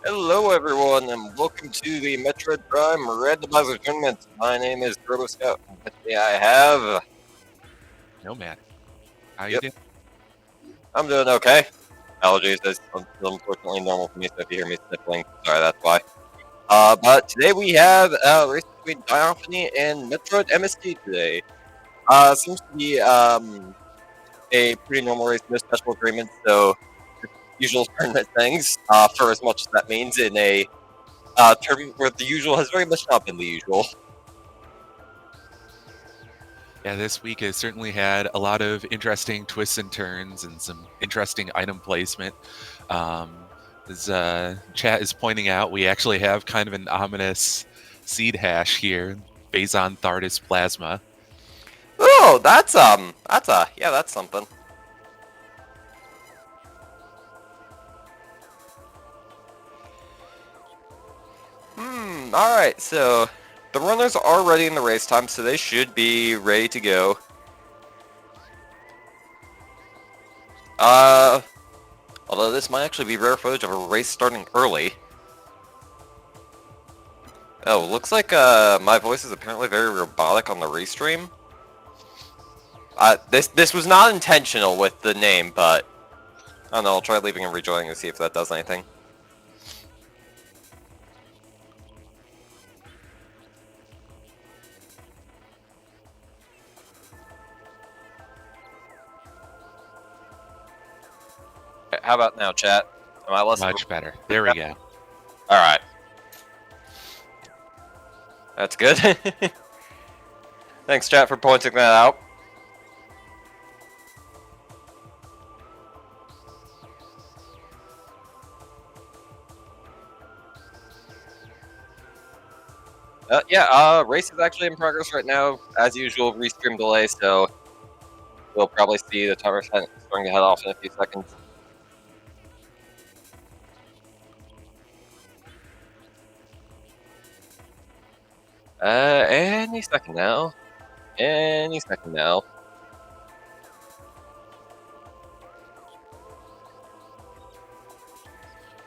Hello, everyone, and welcome to the Metroid Prime Randomizer Tournament. My name is Turbo Scout, and with me I have... No man. How you Yep, doing? I'm doing okay. Allergies is unfortunately normal for me, so if you hear me sniffling, sorry, that's why. But today we have a race between Dinopony and MetroidMst today. Seems to be, a pretty normal race, no special agreements, so usual tournament things, for as much as that means in a tournament where the usual has very much not been the usual. Yeah, this week has certainly had a lot of interesting twists and turns and some interesting item placement. As chat is pointing out, we actually have kind of an ominous seed hash here, Phazon Thardus Plasma. Oh, that's something. Alright, so the runners are ready in the race time, so they should be ready to go. Although this might actually be rare footage of a race starting early. Oh, looks like, my voice is apparently very robotic on the restream. This was not intentional with the name, but I don't know, I'll try leaving and rejoining to see if that does anything. How about now, chat? Am I less... Much better. There we go. Alright. That's good. Thanks, chat, for pointing that out. Race is actually in progress right now. As usual, restream delay, so we'll probably see the timer starting to head off in a few seconds. Any second now. Any second now.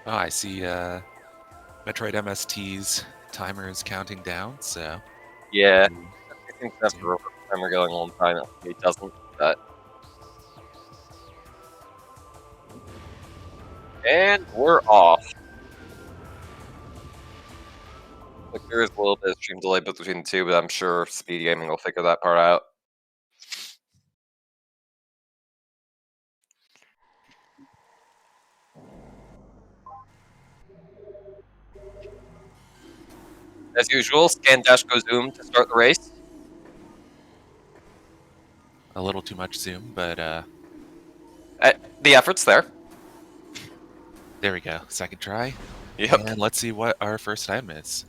Oh, I see MetroidMst's timer is counting down, so... Yeah, I think that's the timer going a long time. It doesn't, but... And we're off. Like, there is a little bit of stream delay between the two, but I'm sure SpeedGaming will figure that part out. As usual, scan dash go zoom to start the race. A little too much zoom, but The effort's there. there we go. Second try. Yep. And let's see what our first item is.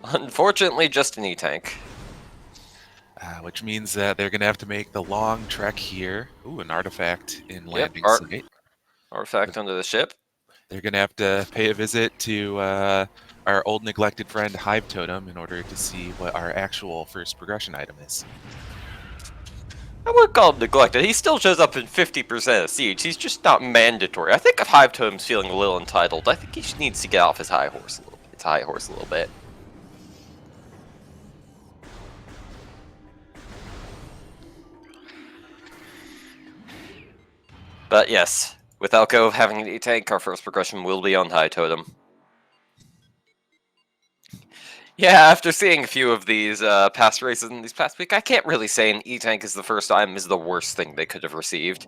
Unfortunately, just an E-Tank. Which means that they're going to have to make the long trek here. Ooh, an artifact in landing Yep, site. artifact under the ship. They're going to have to pay a visit to our old neglected friend Hive Totem in order to see what our actual first progression item is. I wouldn't call him neglected. He still shows up in 50% of Siege. He's just not mandatory. I think if Hive Totem's feeling a little entitled, I think he needs to get off his high horse a little bit. But yes, with Elko having an E-Tank, our first progression will be on High Totem. Yeah, after seeing a few of these past races in these past week, I can't really say an E-Tank is the first item is the worst thing they could have received.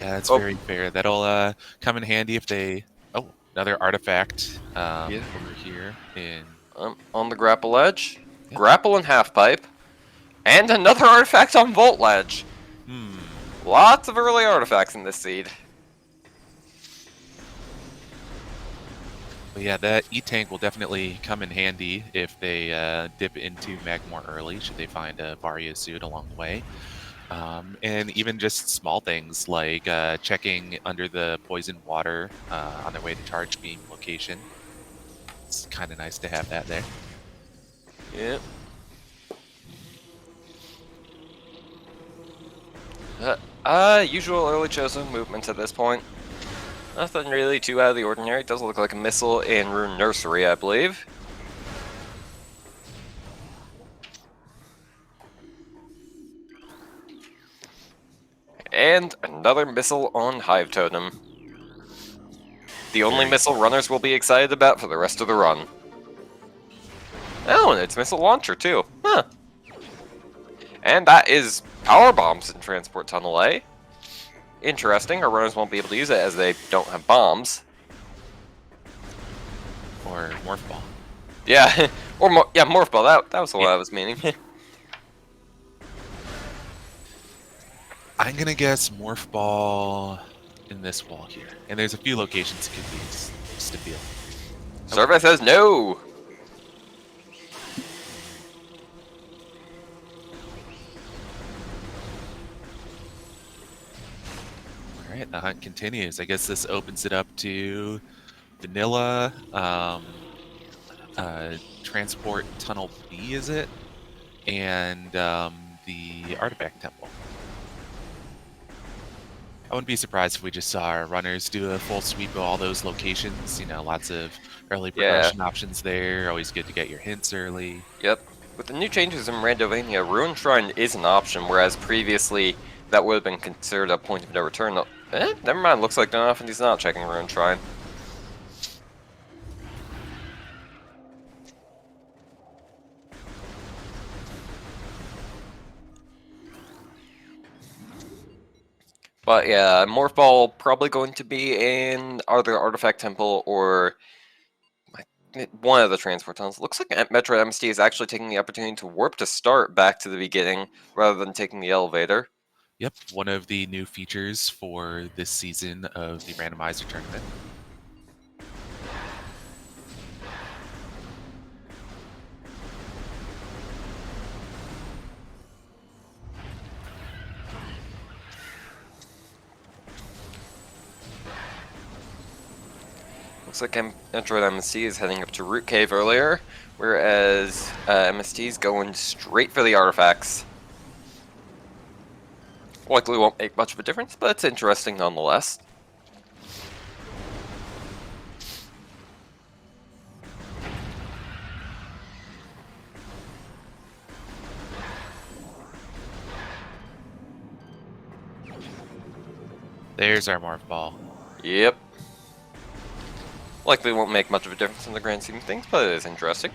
Yeah, that's very fair. That'll come in handy if they... Oh, another artifact over here in... On the grapple edge, grapple and half pipe, and another artifact on Volt Ledge. Lots of early artifacts in this seed. But yeah, that E-Tank will definitely come in handy if they dip into Magmoor early, should they find a Vario suit along the way. And even just small things like checking under the poison water on their way to Charge Beam location. It's kind of nice to have that there. Yep. Usual early Chozo movements at this point. Nothing really too out of the ordinary. It does look like a missile in Rune Nursery, I believe. And another missile on Hive Totem. The only missile runners will be excited about for the rest of the run. Oh, and it's missile launcher too. Huh. And that is power bombs in Transport Tunnel A. Interesting, our runners won't be able to use it as they don't have bombs. Or Morph Ball. Yeah, or Morph Ball, that was what I was meaning. I'm gonna guess Morph Ball in this wall here. And there's a few locations it could be, just a feel. Survey says no! Alright, the hunt continues. I guess this opens it up to Vanilla, Transport Tunnel B, is it? And the Artifact Temple. I wouldn't be surprised if we just saw our runners do a full sweep of all those locations. You know, lots of early progression options there. Always good to get your hints early. Yep. With the new changes in Randomania, Ruin Shrine is an option, whereas previously that would have been considered a point of no return. Never mind, looks like Dinopony's not checking Ruin Shrine. But yeah, Morph Ball probably going to be in either Artifact Temple or one of the transport tunnels. Looks like MetroidMst is actually taking the opportunity to warp to start back to the beginning rather than taking the elevator. Yep, one of the new features for this season of the Randomizer tournament. Looks like MetroidMst is heading up to Root Cave earlier, whereas MST is going straight for the artifacts. Likely won't make much of a difference, but it's interesting nonetheless. There's our Morph Ball. Yep. Likely won't make much of a difference in the grand scheme of things, but it is interesting.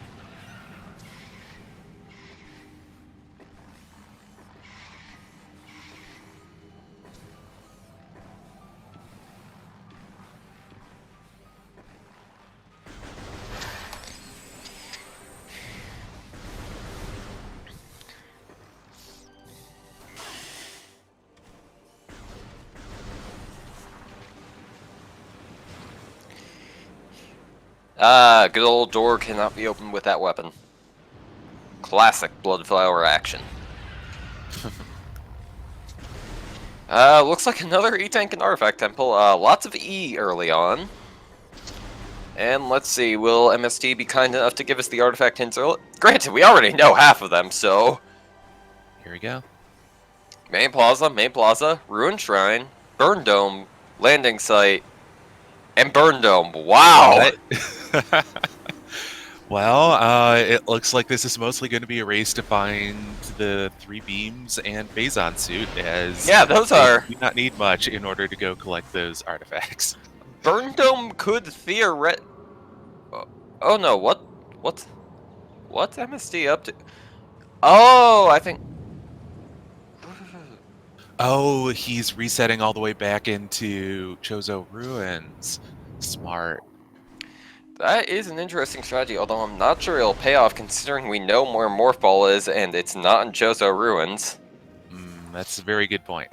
Ah, good old door cannot be opened with that weapon. Classic Bloodflower action. Looks like another E-Tank and Artifact Temple. Lots of E early on. And let's see, will MST be kind enough to give us the artifact hints early? Granted, we already know half of them, so... Here we go. Main Plaza, Ruined Shrine, Burn Dome, Landing Site, and Burn Dome. Wow! Well, it looks like this is mostly going to be a race to find the 3 beams and Phazon suit, as yeah, those are... do not need much in order to go collect those artifacts. Burn Dome could theoretically... Oh no, what's MST up to? Oh, I think... Oh, he's resetting all the way back into Chozo Ruins. Smart. That is an interesting strategy, although I'm not sure it'll pay off considering we know where Morph Ball is and it's not in Chozo Ruins. That's a very good point.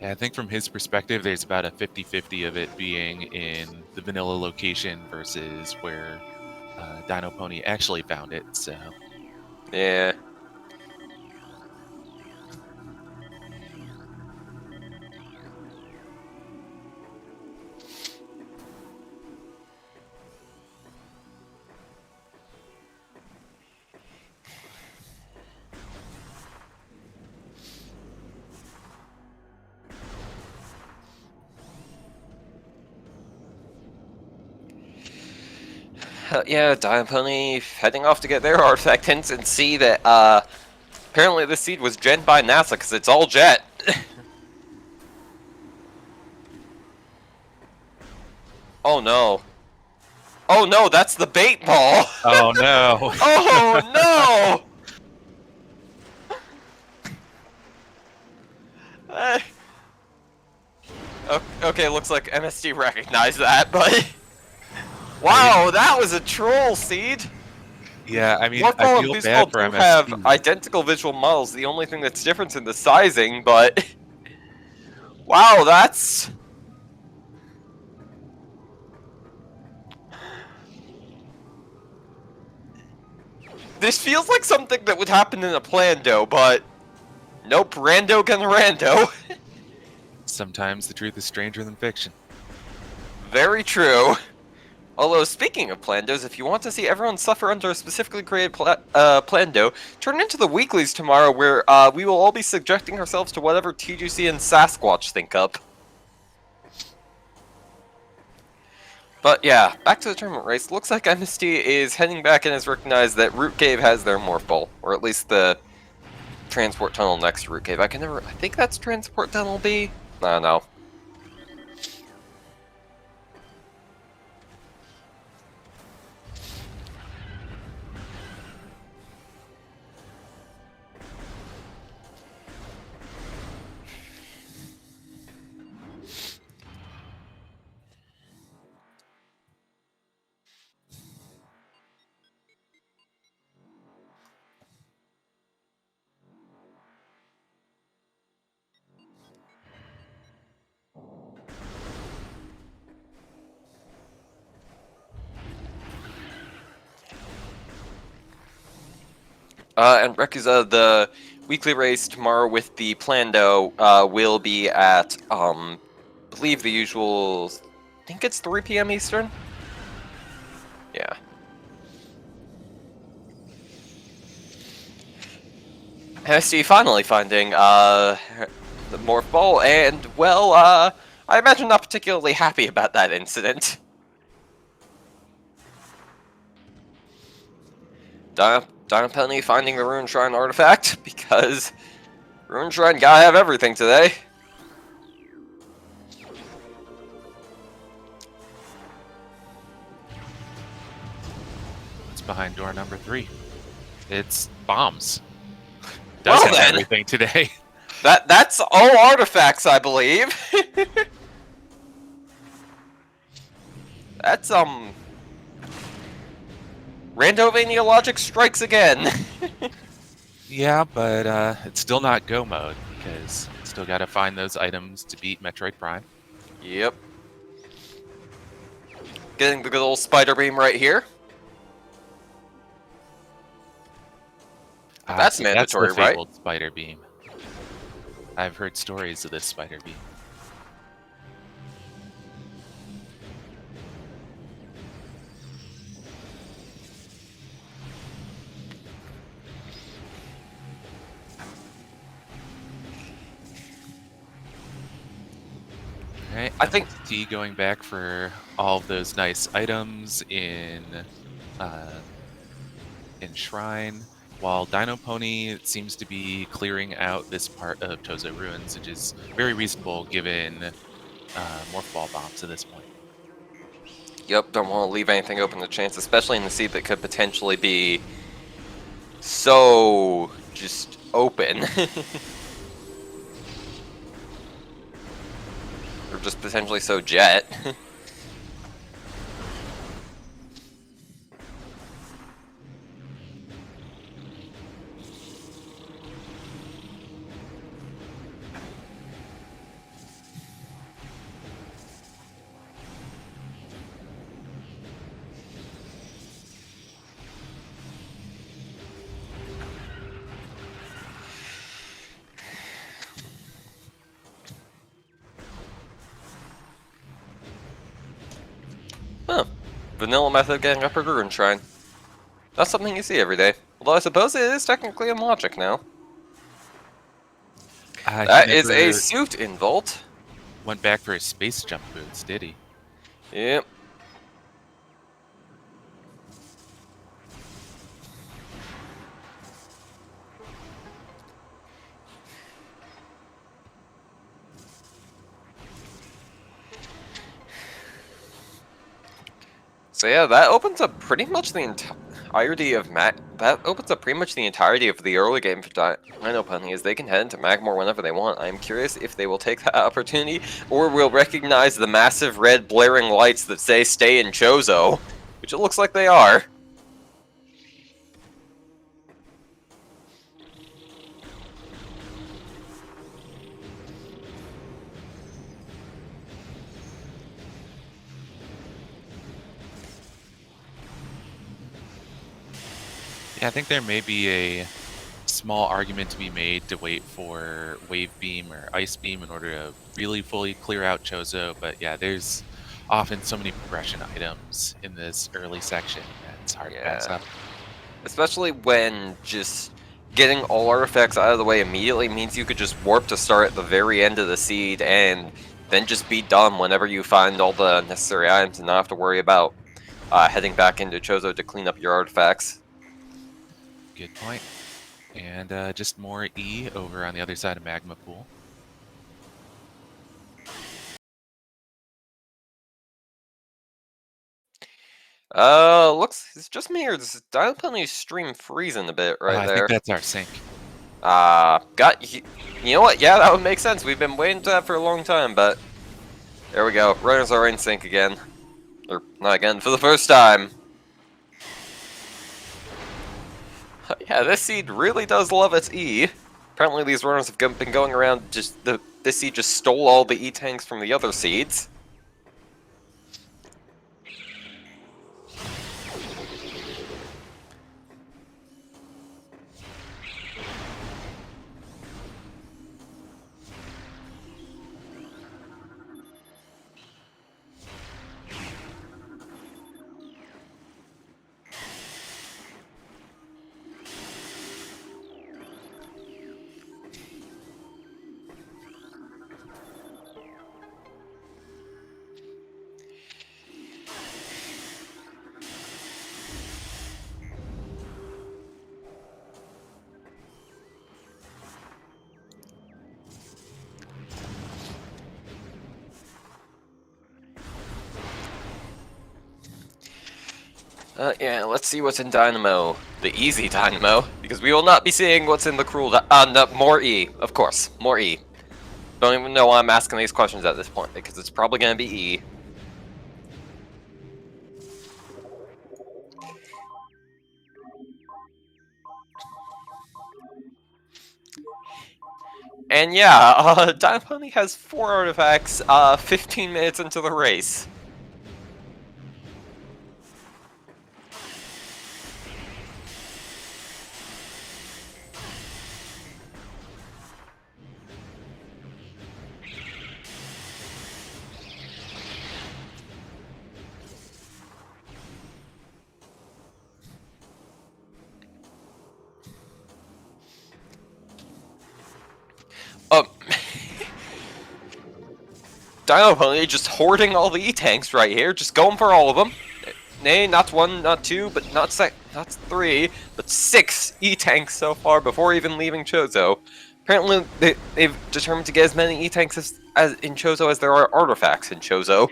Yeah, I think from his perspective, there's about a 50-50 of it being in the vanilla location versus where Dinopony actually found it, so... Yeah. Yeah, Dinopony heading off to get their artifact hints and see that apparently this seed was gen by NASA because it's all jet. Oh no. Oh no, that's the bait ball! Oh no! Oh no! Okay, looks like MST recognized that, but... Wow, that was a troll seed! Yeah, I mean, I Morphball and feel Boost Ball bad for do have MST. identical visual models, the only thing that's different in the sizing, but... Wow, that's... This feels like something that would happen in a Plando, but... Nope, Rando gonna Rando. Sometimes the truth is stranger than fiction. Very true. Although, speaking of Plandos, if you want to see everyone suffer under a specifically created Plando, turn into the weeklies tomorrow where we will all be subjecting ourselves to whatever TGC and Sasquatch think up. But yeah, back to the tournament race. Looks like MST is heading back and has recognized that Root Cave has their Morph Ball, or at least the transport tunnel next to Root Cave. I think that's Transport Tunnel B? I don't know. And Rekuza, the weekly race tomorrow with the Plando will be at, I believe the usual, I think it's 3 p.m. Eastern? Yeah. MST finally finding, the Morph Ball, and, well, I imagine not particularly happy about that incident. Dinopony finding the Rune Shrine artifact, because Rune Shrine gotta have everything today. What's behind door number 3? It's bombs. Does Well have then. everything today. That's all artifacts, I believe. That's, Randovania logic strikes again. Yeah, but it's still not go mode, because still gotta find those items to beat Metroid Prime. Yep. Getting the good old spider beam right here. That's So mandatory, that's the right? fabled spider beam. I've heard stories of this spider beam. Alright, I think T going back for all of those nice items in Shrine, while Dinopony seems to be clearing out this part of Chozo Ruins, which is very reasonable given Morph Ball bombs at this point. Yep, don't want to leave anything open to chance, especially in the seed that could potentially be so just open. Or just potentially so jet. Huh. Vanilla method getting upper Rune Shrine. That's something you see every day. Although I suppose it is technically in logic now. That He is a never suit in Volt. went back for his space jump boots, did he? Yep. So yeah, that opens up pretty much the entirety of That opens up pretty much the entirety of the early game for Dinopony, as they can head into Magmoor whenever they want. I'm curious if they will take that opportunity, or will recognize the massive red blaring lights that say "Stay in Chozo," which it looks like they are. Yeah, I think there may be a small argument to be made to wait for Wave Beam or Ice Beam in order to really fully clear out Chozo, but yeah, there's often so many progression items in this early section that it's hard to pass Yeah. up. Especially when just getting all artifacts out of the way immediately means you could just warp to start at the very end of the seed and then just be done whenever you find all the necessary items and not have to worry about heading back into Chozo to clean up your artifacts. Good point. And just more E over on the other side of Magma Pool. Looks, it's just me or does Dinopony's stream freezing a bit right I think there? that's our sync. You know what? Yeah, that would make sense. We've been waiting for that for a long time, but there we go. Runners are in sync again. Or, not again, for the first time. Yeah, this seed really does love its E. Apparently these runners have been going around this seed just stole all the E tanks from the other seeds. Yeah, let's see what's in Dynamo. The easy Dynamo, because we will not be seeing what's in the cruel... no, more E, of course, more E. Don't even know why I'm asking these questions at this point, because it's probably going to be E. And yeah, Dinopony has 4 artifacts, 15 minutes into the race. Dinopony just hoarding all the E-tanks right here, just going for all of them. Nay, not 1, not 2, but not 3, but 6 E-tanks so far before even leaving Chozo. Apparently, they've determined to get as many E-tanks as in Chozo as there are artifacts in Chozo.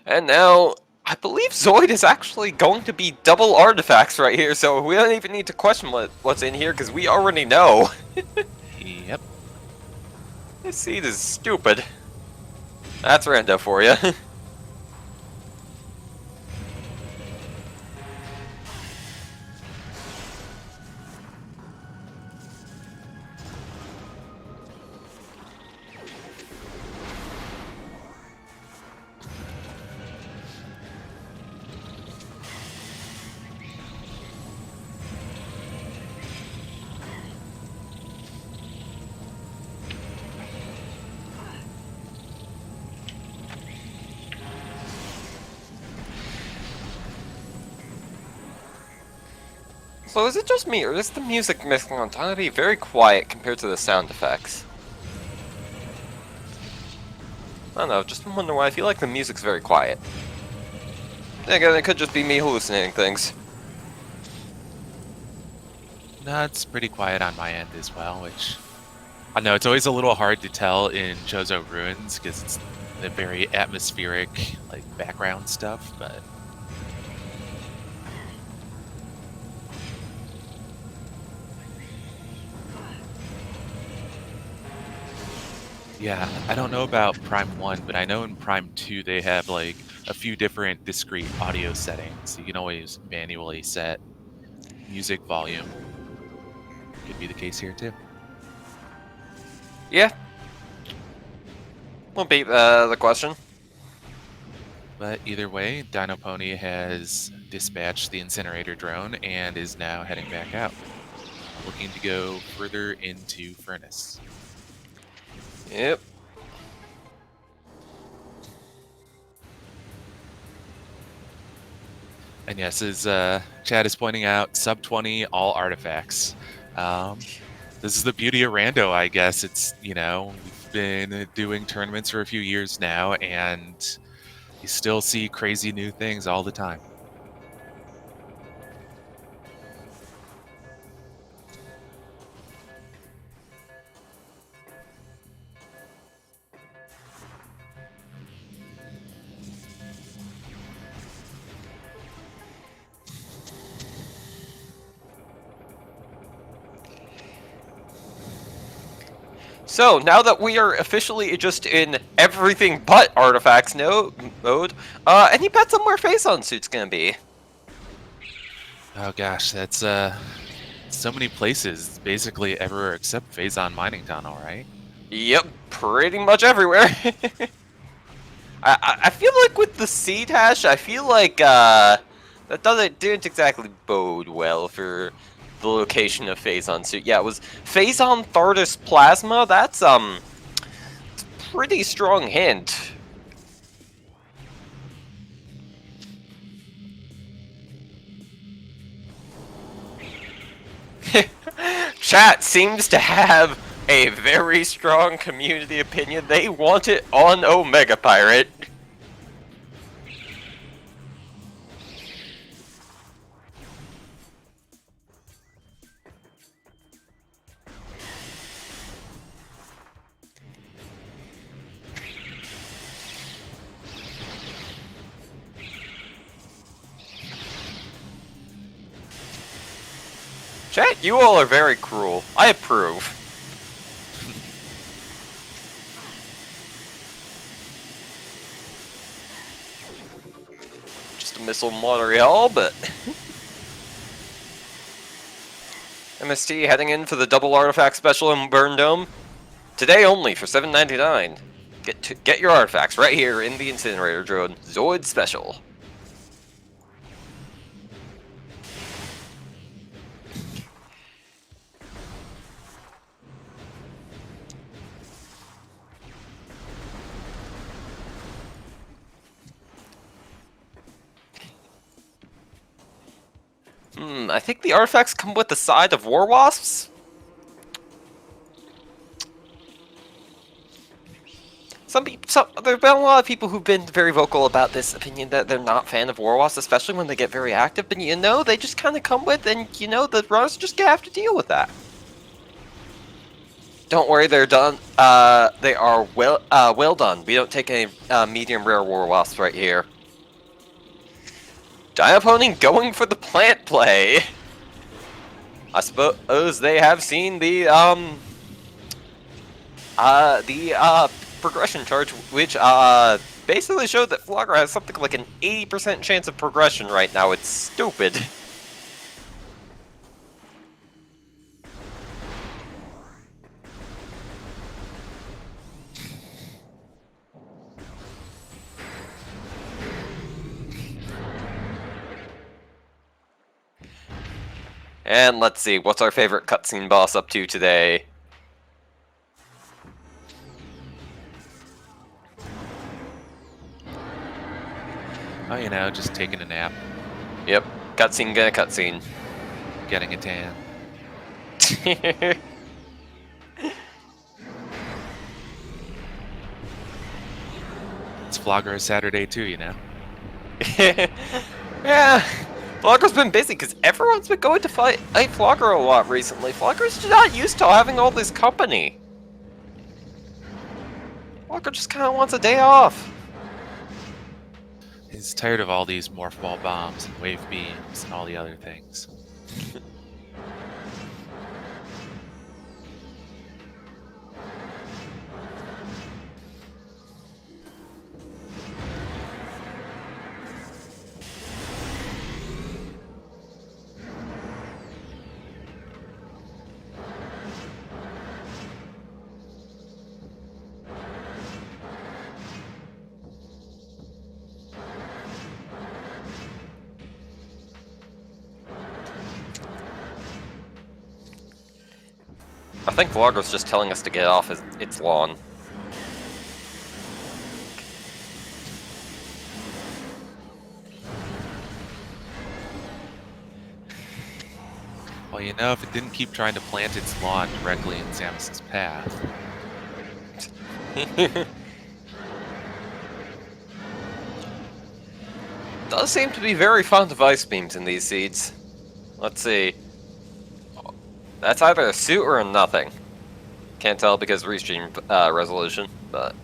And now, I believe Zoid is actually going to be double artifacts right here, so we don't even need to question what's in here, because we already know. Yep. This seed is stupid. That's Rando for you. So is it just me, or is the music mixing on time to be very quiet compared to the sound effects? I don't know, just wonder why I feel like the music's very quiet. Again, it could just be me hallucinating things. No, it's pretty quiet on my end as well, which I know it's always a little hard to tell in Chozo Ruins because it's the very atmospheric, like background stuff, but yeah, I don't know about Prime 1, but I know in Prime 2 they have like a few different discrete audio settings. You can always manually set music volume. Could be the case here too. Yeah. Won't beat the question. But either way, Dinopony has dispatched the incinerator drone and is now heading back out, looking to go further into Furnace. Yep. And yes, as Chad is pointing out, sub 20 all artifacts. This is the beauty of Rando, I guess. It's, you know, we've been doing tournaments for a few years now, and you still see crazy new things all the time. So, now that we are officially just in everything but artifacts mode, any bets on where Phazon Suit's gonna be? Oh gosh, that's so many places, basically everywhere except Phazon Mining Tunnel, right? Yep, pretty much everywhere. I feel like with the seed hash, I feel like that didn't exactly bode well for the location of Phazon Suit. Yeah, it was Phazon Thardus Plasma. That's it's a pretty strong hint. Chat seems to have a very strong community opinion. They want it on Omega Pirate. Chat, you all are very cruel. I approve. Just a missile Montreal, but... MST heading in for the double artifact special in Burn Dome. Today only for $7.99. Get your artifacts right here in the incinerator drone. Zoid special. I think the artifacts come with the side of War Wasps. There have been a lot of people who've been very vocal about this opinion that they're not fan of War Wasps, especially when they get very active. But you know, they just kind of come with, and you know, the runners just gonna have to deal with that. Don't worry, they're done. They are well done. We don't take any medium rare War Wasps right here. Dinopony going for the plant play. I suppose they have seen the progression chart, which basically showed that Flogger has something like an 80% chance of progression right now. It's stupid. And let's see, what's our favorite cutscene boss up to today? Oh, you know, just taking a nap. Yep, cutscene gonna cutscene. Getting a tan. It's Flogger Saturday too, you know. Yeah, Flogger's been busy because everyone's been going to fight Flogger a lot recently. Flogger's not used to having all this company. Flogger just kind of wants a day off. He's tired of all these morph ball bombs and wave beams and all the other things. I think Flogger's just telling us to get off its lawn. Well, you know, if it didn't keep trying to plant its lawn directly in Samus's path. Does seem to be very fond of ice beams in these seeds. Let's see. That's either a suit or a nothing. Can't tell because of restream resolution, but...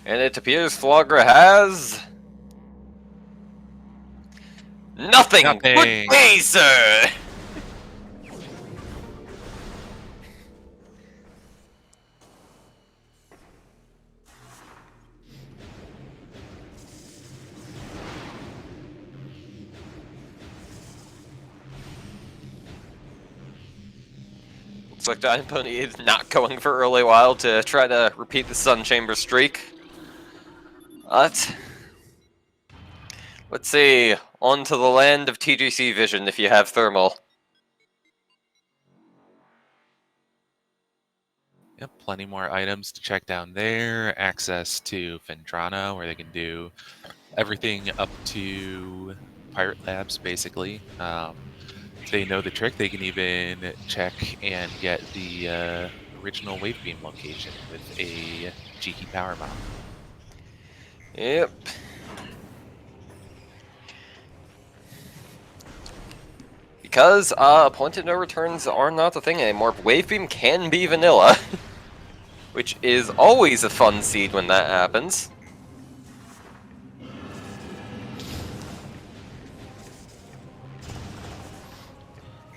And it appears Flogger has... Nothing! Nothing. Good day, sir! Looks like Dinopony is not going for early while to try to repeat the Sun Chamber streak. But... let's see. On to the land of TGC Vision if you have thermal. Yep, plenty more items to check down there. Access to Fendrana, where they can do everything up to Pirate Labs, basically. If they know the trick, they can even check and get the original wave beam location with a cheeky power bomb. Yep. Because point of no returns are not the thing anymore, wave beam can be vanilla. Which is always a fun seed when that happens.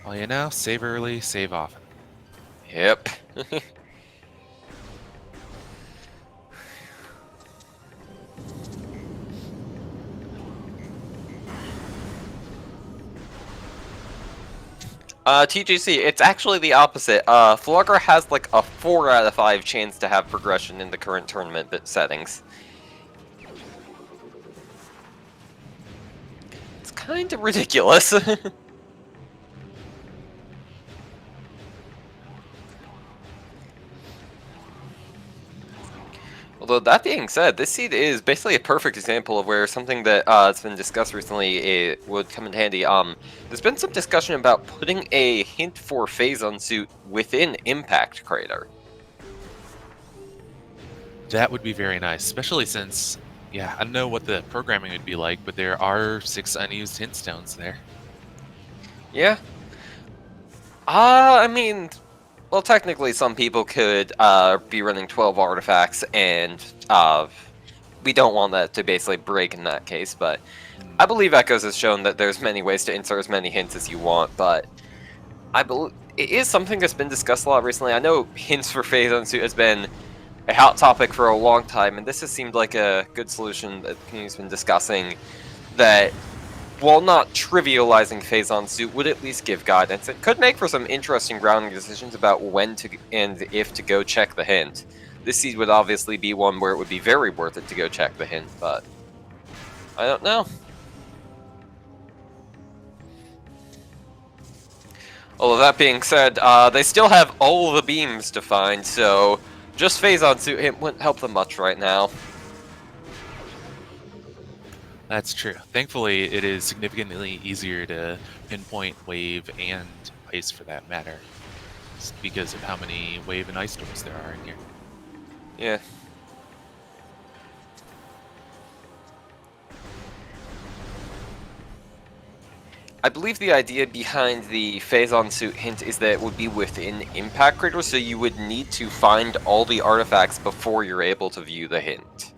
Well, you know, save early, save often. Yep. TGC, it's actually the opposite. Flogger has like a 4 out of 5 chance to have progression in the current tournament settings. It's kind of ridiculous. Although, that being said, this seed is basically a perfect example of where something that has been discussed recently would come in handy. There's been some discussion about putting a hint for Phazon suit within Impact Crater. That would be very nice, especially since, yeah, I don't know what the programming would be like, but there are 6 unused hint stones there. Yeah. I mean... well, technically, some people could be running 12 artifacts, and we don't want that to basically break in that case, but I believe Echoes has shown that there's many ways to insert as many hints as you want, but I believe it is something that's been discussed a lot recently. I know hints for Phazon Suit has been a hot topic for a long time, and this has seemed like a good solution that the community's been discussing that, while not trivializing Phazon Suit, would at least give guidance. It could make for some interesting grounding decisions about when to and if to go check the hint. This seed would obviously be one where it would be very worth it to go check the hint, but I don't know. Although that being said, they still have all the beams to find, so just Phazon Suit hint wouldn't help them much right now. That's true. Thankfully, it is significantly easier to pinpoint wave and ice for that matter. just because of how many wave and ice storms there are in here. Yeah. I believe the idea behind the Phazon suit hint is that it would be within impact craters, so you would need to find all the artifacts before you're able to view the hint.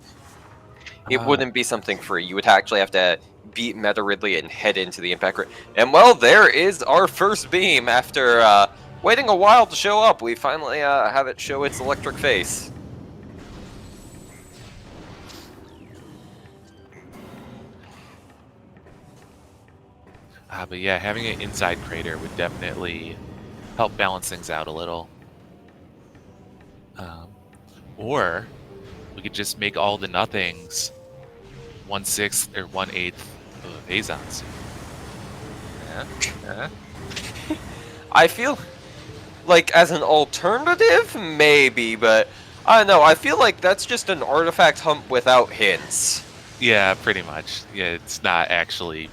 It Oh, wouldn't be something free. You would actually have to beat Meta Ridley and head into the impact crater. And well, there is our first beam after waiting a while to show up. We finally have it show its electric face. but yeah, having an inside crater would definitely help balance things out a little. Or we could just make all the nothings 1/6 or 1/8 of a Phazon suit. Yeah. I feel like as an alternative, maybe, but I don't know. I feel like that's just an artifact hump without hints. Yeah, pretty much. Yeah, it's not actually.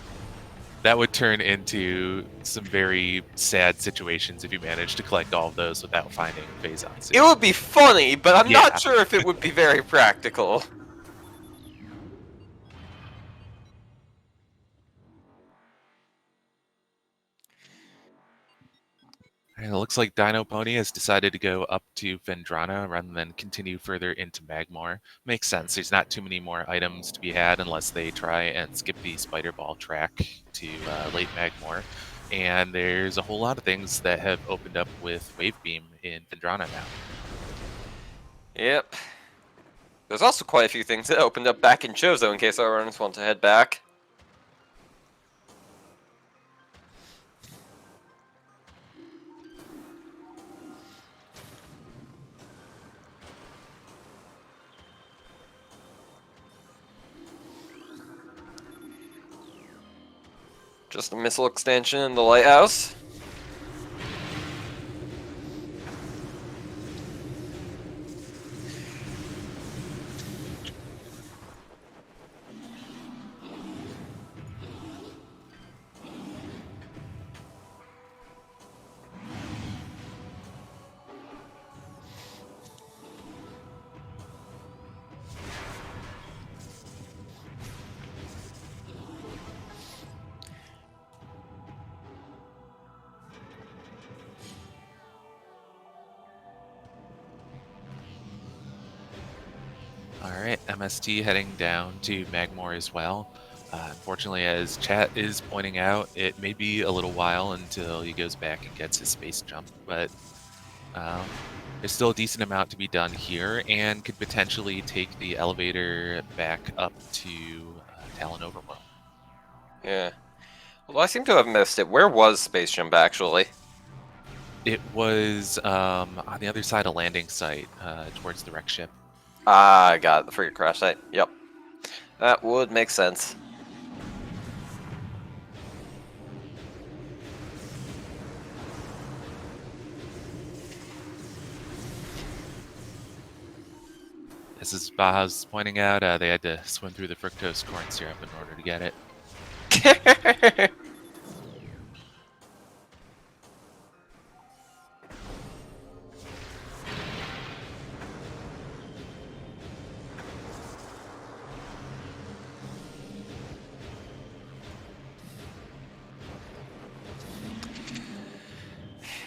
That would turn into some very sad situations if you managed to collect all of those without finding Phazon suit. It would be funny, but I'm Yeah. not sure if it would be very practical. And it looks like Dinopony has decided to go up to Fendrana rather than continue further into Magmoor. Makes sense. There's not too many more items to be had unless they try and skip the Spider Ball track to late Magmoor. And there's a whole lot of things that have opened up with Wave Beam in Fendrana now. Yep. There's also quite a few things that opened up back in Chozo in case our runners want to head back. Just a missile extension in the lighthouse. Alright, MST heading down to Magmoor as well. Unfortunately, as chat is pointing out, it may be a little while until he goes back and gets his space jump, but there's still a decent amount to be done here and could potentially take the elevator back up to Talon Overworld. Yeah. Well, I seem to have missed it. Where was Space Jump, actually? It was on the other side of landing site, towards the wreck ship. Ah, I got it. The frigate crash site. Yep. That would make sense. As is Baja's pointing out, they had to swim through the fructose corn syrup in order to get it.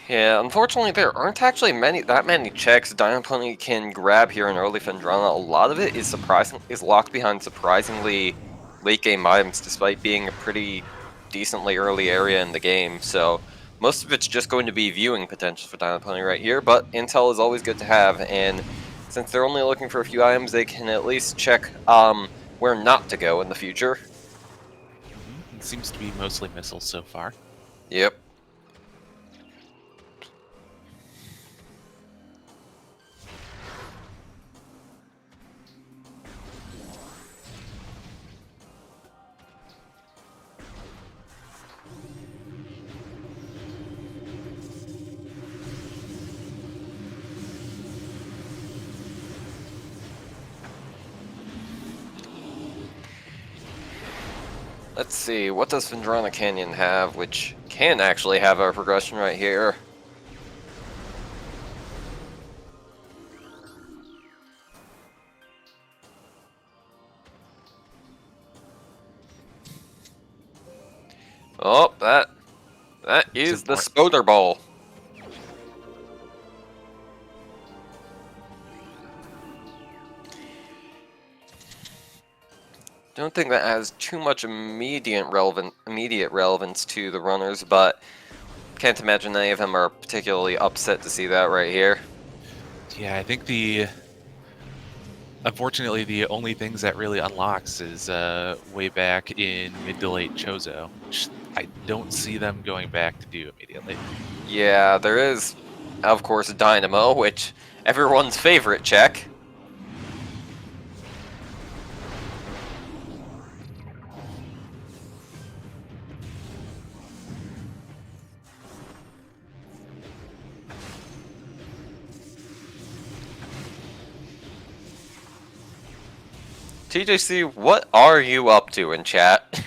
Yeah, unfortunately, there aren't actually that many checks Dinopony can grab here in early Fendrana. A lot of it is locked behind surprisingly late game items, despite being a pretty decently early area in the game. So most of it's just going to be viewing potential for Dinopony right here. But intel is always good to have, and since they're only looking for a few items, they can at least check where not to go in the future. It seems to be mostly missiles so far. Yep. Let's see, what does Fendrana Canyon have, which can actually have our progression right here? That It's is the important. Spoder Ball. Don't think that has too much immediate relevance to the runners, but can't imagine any of them are particularly upset to see that right here. Yeah, I think unfortunately the only things that really unlocks is way back in mid to late Chozo, which I don't see them going back to do immediately. Yeah, there is, of course, Dynamo, which everyone's favorite check. TJC, what are you up to in chat?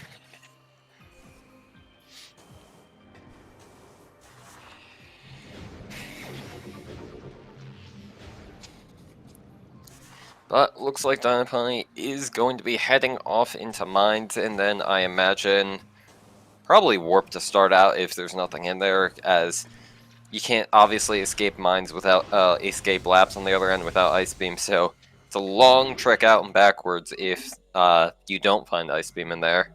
But looks like Dinopony is going to be heading off into mines, and then I imagine probably warp to start out if there's nothing in there, as you can't obviously escape mines without escape laps on the other end without Ice Beam, so it's a long trek out and backwards if you don't find Ice Beam in there.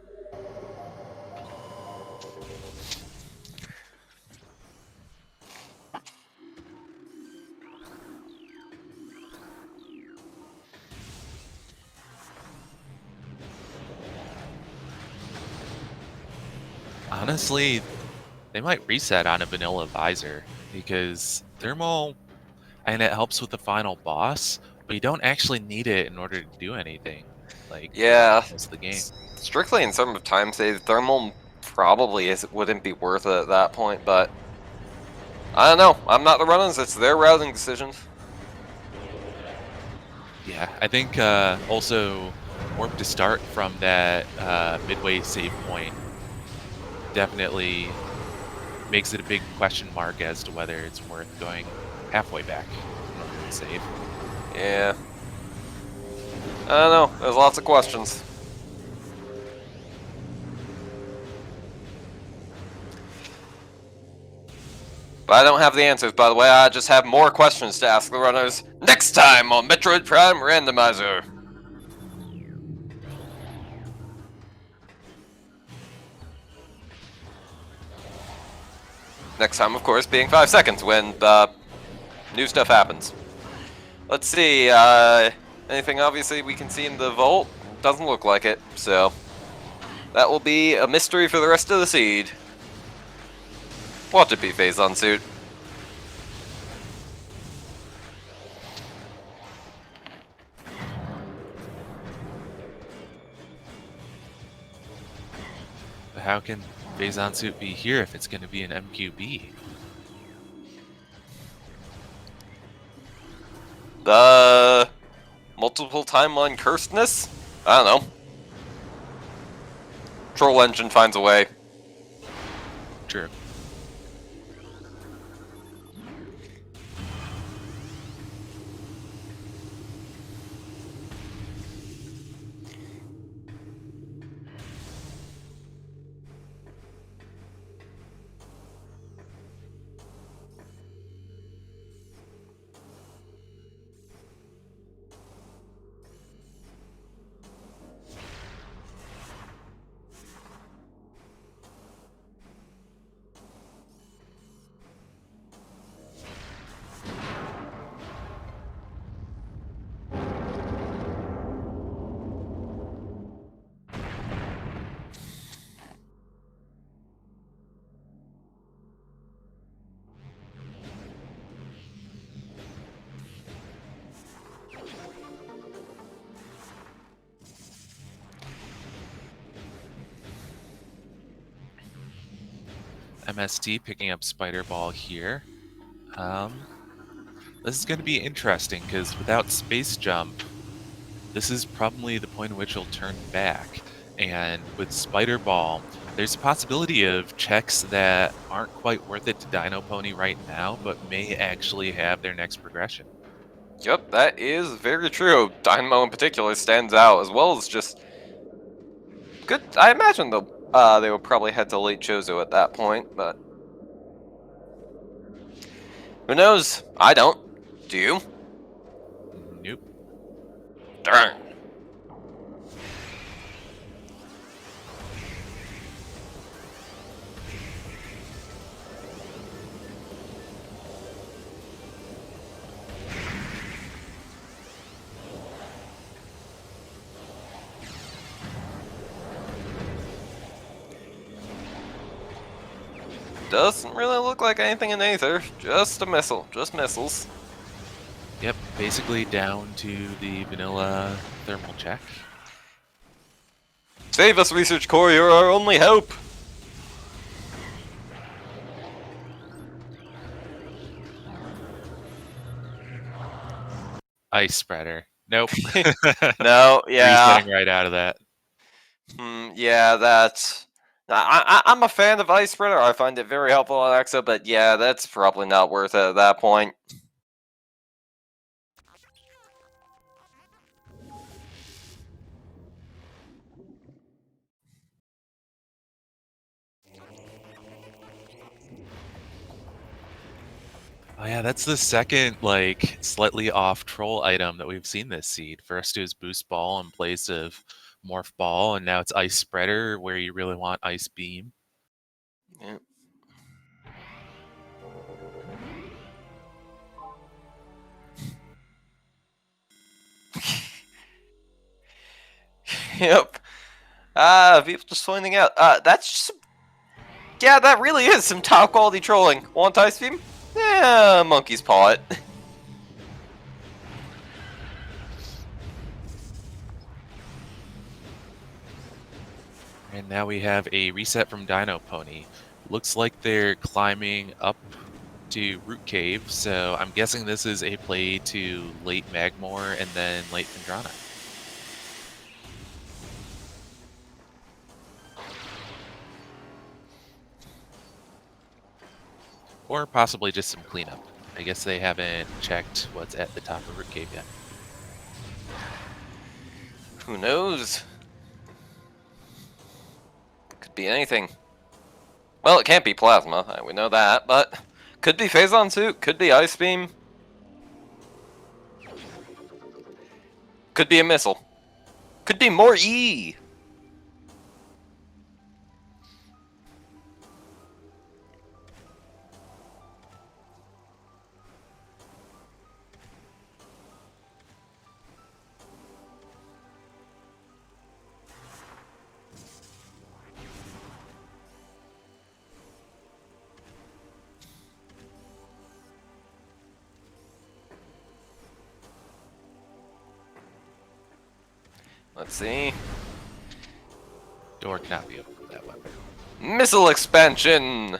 Honestly, they might reset on a vanilla visor because thermal, and it helps with the final boss, but you don't actually need it in order to do anything, like throughout Yeah, most of the game. strictly in terms of time save, thermal probably wouldn't be worth it at that point, but I don't know. I'm not the runners, it's their routing decisions. Yeah, I think also warp to start from that midway save point definitely makes it a big question mark as to whether it's worth going halfway back in order to save. Yeah. I don't know. There's lots of questions. But I don't have the answers, by the way. I just have more questions to ask the runners next time on Metroid Prime Randomizer. Next time, of course, being 5 seconds when new stuff happens. Let's see. Anything obviously we can see in the vault? Doesn't look like it, so that will be a mystery for the rest of the seed. Watch it be Phazon suit. But how can Phazon suit be here if it's going to be an MQB? The multiple timeline cursedness? I don't know. Troll engine finds a way. True. MST picking up Spider Ball here. This is going to be interesting because without Space Jump, this is probably the point at which he'll turn back. And with Spider Ball, there's a possibility of checks that aren't quite worth it to Dinopony right now, but may actually have their next progression. Yep, that is very true. Dynamo in particular stands out, as well as just good. I imagine they will probably head to late Chozo at that point, but Who knows? I don't. Do you? Nope. Darn. Doesn't really look like anything in Aether. Just a missile. Just missiles. Yep, basically down to the vanilla thermal check. Save us, Research Corps. You're our only hope. Ice spreader. Nope. No, yeah. Resetting right out of that. Yeah, that's... I'm a fan of Ice Spreader. I find it very helpful on Exo, but yeah, that's probably not worth it at that point. Oh yeah, that's the second, like, slightly off troll item that we've seen this seed. First it was Boost Ball in place of Morph Ball, and now it's Ice Spreader where you really want Ice Beam. Yeah. Yep. People just finding out. That's just... Yeah, that really is some top quality trolling. Want Ice Beam? Yeah, monkey's paw it. And now we have a reset from Dinopony. Looks like they're climbing up to Root Cave, so I'm guessing this is a play to late Magmoor and then late Fendrana. Or possibly just some cleanup. I guess they haven't checked what's at the top of Root Cave yet. Who knows? Could be anything. Well, it can't be Plasma, we know that, but... Could be Phazon Suit, could be Ice Beam. Could be a missile. Could be more E! Let's see. Door cannot be opened with that weapon. Missile expansion!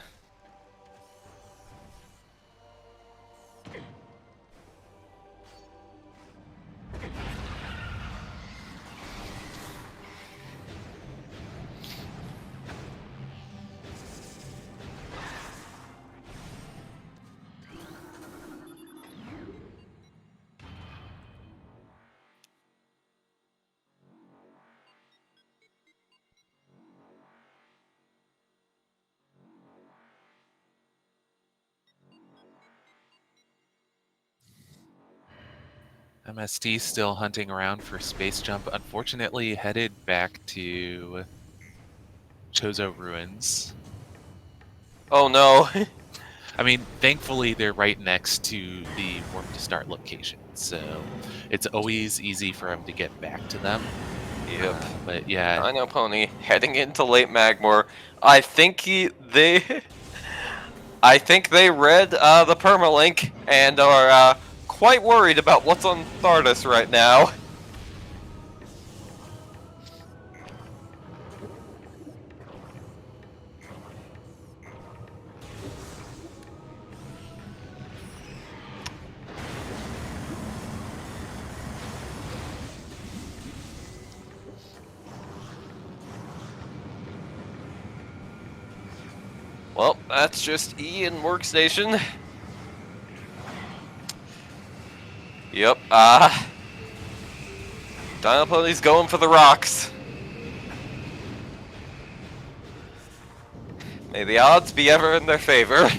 MST still hunting around for Space Jump. Unfortunately, headed back to Chozo Ruins. Oh no. I mean, thankfully, they're right next to the Warp to Start location, so it's always easy for them to get back to them. Yep. But yeah. Dinopony heading into late Magmoor. I think I think they read the permalink and are quite worried about what's on Thardus right now. Well, that's just E in Workstation. Yep, Dinopony's going for the rocks. May the odds be ever in their favor,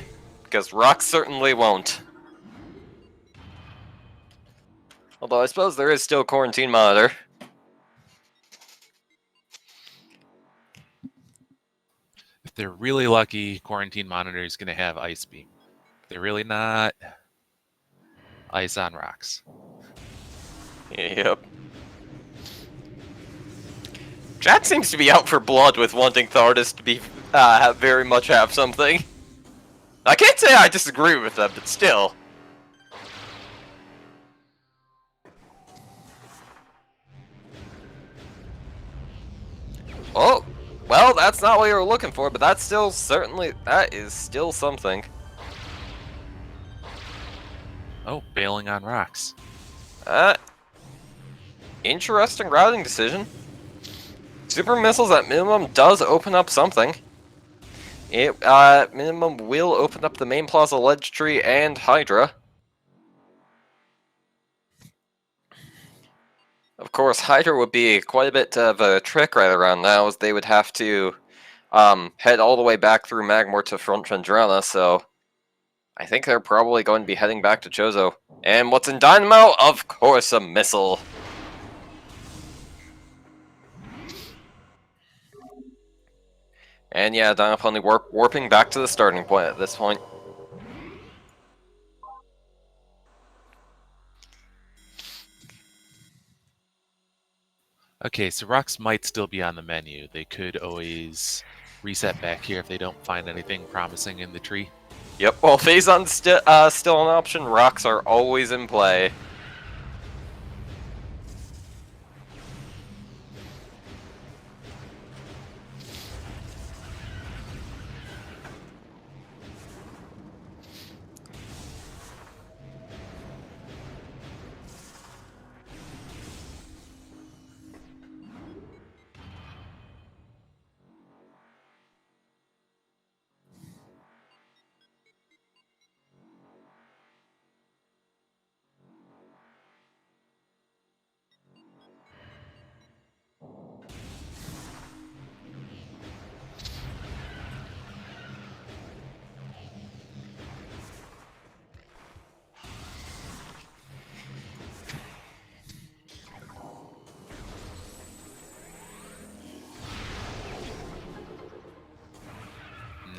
because rocks certainly won't. Although I suppose there is still quarantine monitor. If they're really lucky, quarantine monitor is going to have ice beam. If they're really not, ice on rocks. Yep. Chat seems to be out for blood with wanting Thardus to be very much have something. I can't say I disagree with them, but still. Oh, well, that's not what you were looking for, but that's still that is still something. Oh, bailing on rocks. Interesting routing decision. Super missiles at minimum does open up something. It minimum will open up the main plaza ledge tree and Hydra. Of course, Hydra would be quite a bit of a trick right around now, as they would have to head all the way back through Magmoor to front Fendrana, so I think they're probably going to be heading back to Chozo. And what's in Dynamo? Of course, a missile. And yeah, Dinopony warping back to the starting point at this point. Okay, so rocks might still be on the menu. They could always reset back here if they don't find anything promising in the tree. Yep, well, Phazon's still an option. Rocks are always in play.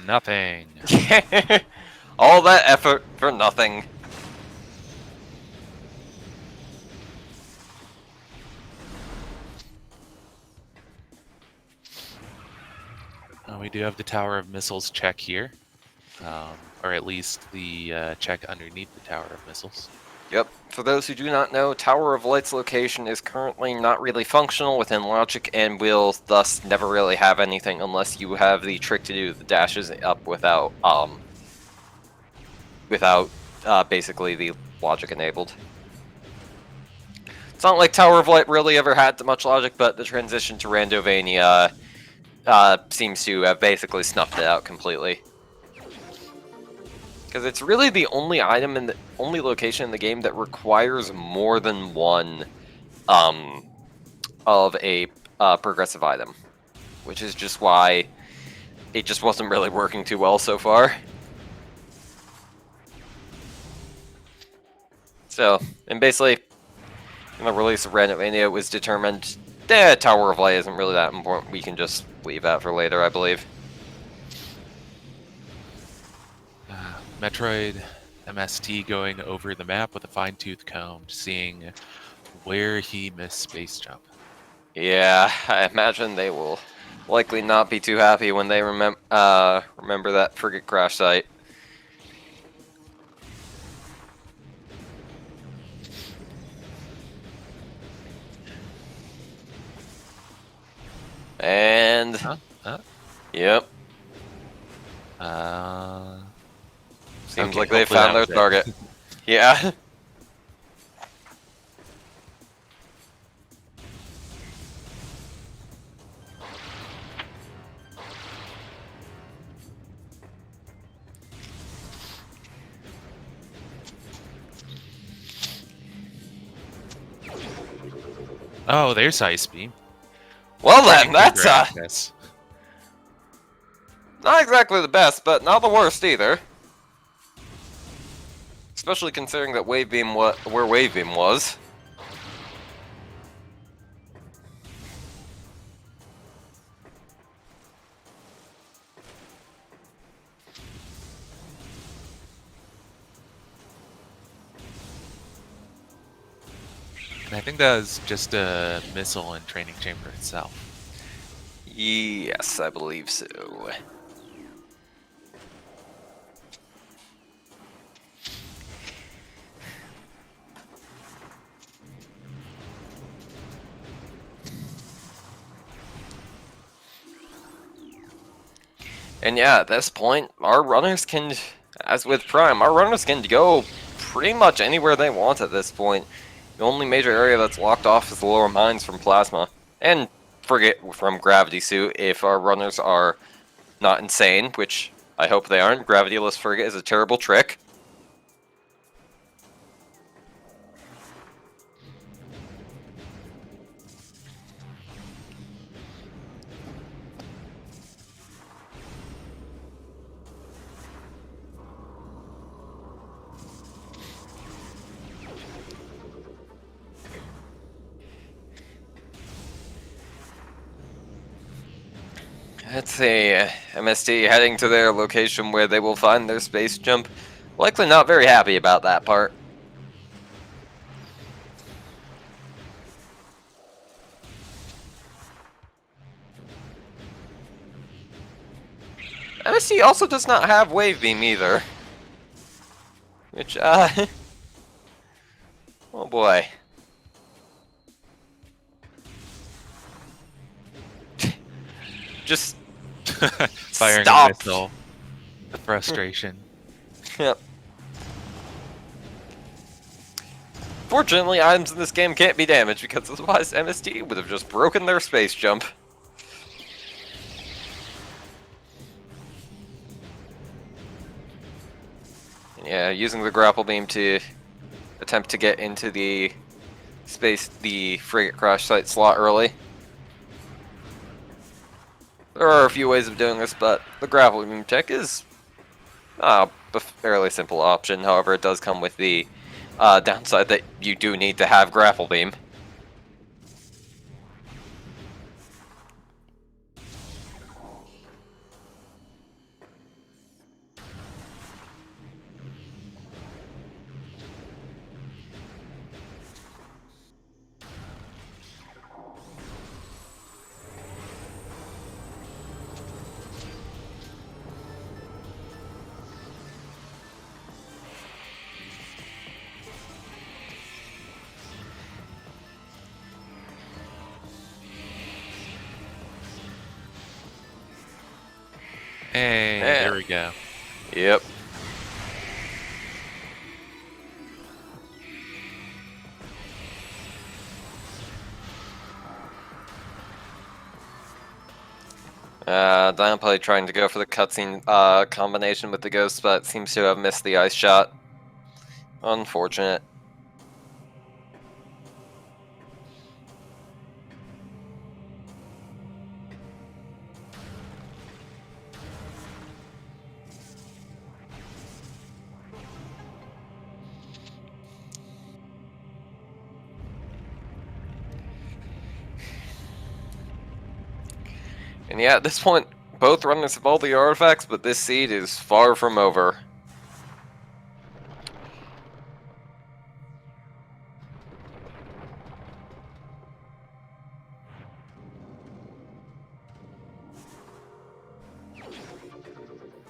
Nothing. All that effort for nothing. We do have the Tower of Missiles check here. Or at least the check underneath the Tower of Missiles. Yep, for those who do not know, Tower of Light's location is currently not really functional within logic and will thus never really have anything unless you have the trick to do the dashes up without basically the logic enabled. It's not like Tower of Light really ever had much logic, but the transition to Randovania seems to have basically snuffed it out completely. Because it's really the only item in the only location in the game that requires more than one of a progressive item, which is just why it just wasn't really working too well so far. So, and basically, in the release of Randomania, it was determined that Tower of Light isn't really that important. We can just leave that for later, I believe. MetroidMst going over the map with a fine-tooth comb, seeing where he missed space jump. Yeah, I imagine they will likely not be too happy when they remember that frigate crash site. And yep. Seems okay, like they hopefully found their that was it. target. Yeah. Oh, there's Ice Beam. Well then, that's Yes. not exactly the best, but not the worst either. Especially considering that Wave Beam where Wave Beam was. And I think that was just a missile and training chamber itself. Yes, I believe so. And yeah, at this point, our runners can, as with Prime, our runners can go pretty much anywhere they want at this point. The only major area that's locked off is the lower mines from Plasma. And Frigate from Gravity Suit if our runners are not insane, which I hope they aren't. Gravityless Frigate is a terrible trick. Let's see, MST heading to their location where they will find their space jump. Likely not very happy about that part. MST also does not have Wave Beam either. Which, oh boy. Just Firing stop. a missile. The frustration. Yep. Fortunately, items in this game can't be damaged because otherwise MST would have just broken their space jump. Yeah, using the grapple beam to attempt to get into the frigate crash site slot early. There are a few ways of doing this, but the grapple beam tech is a fairly simple option. However, it does come with the downside that you do need to have grapple beam. Hey, Yeah. there we go. Yep. Dinopony trying to go for the cutscene combination with the ghost, but seems to have missed the ice shot. Unfortunate. And yeah, at this point, both runners have all the artifacts, but this seed is far from over.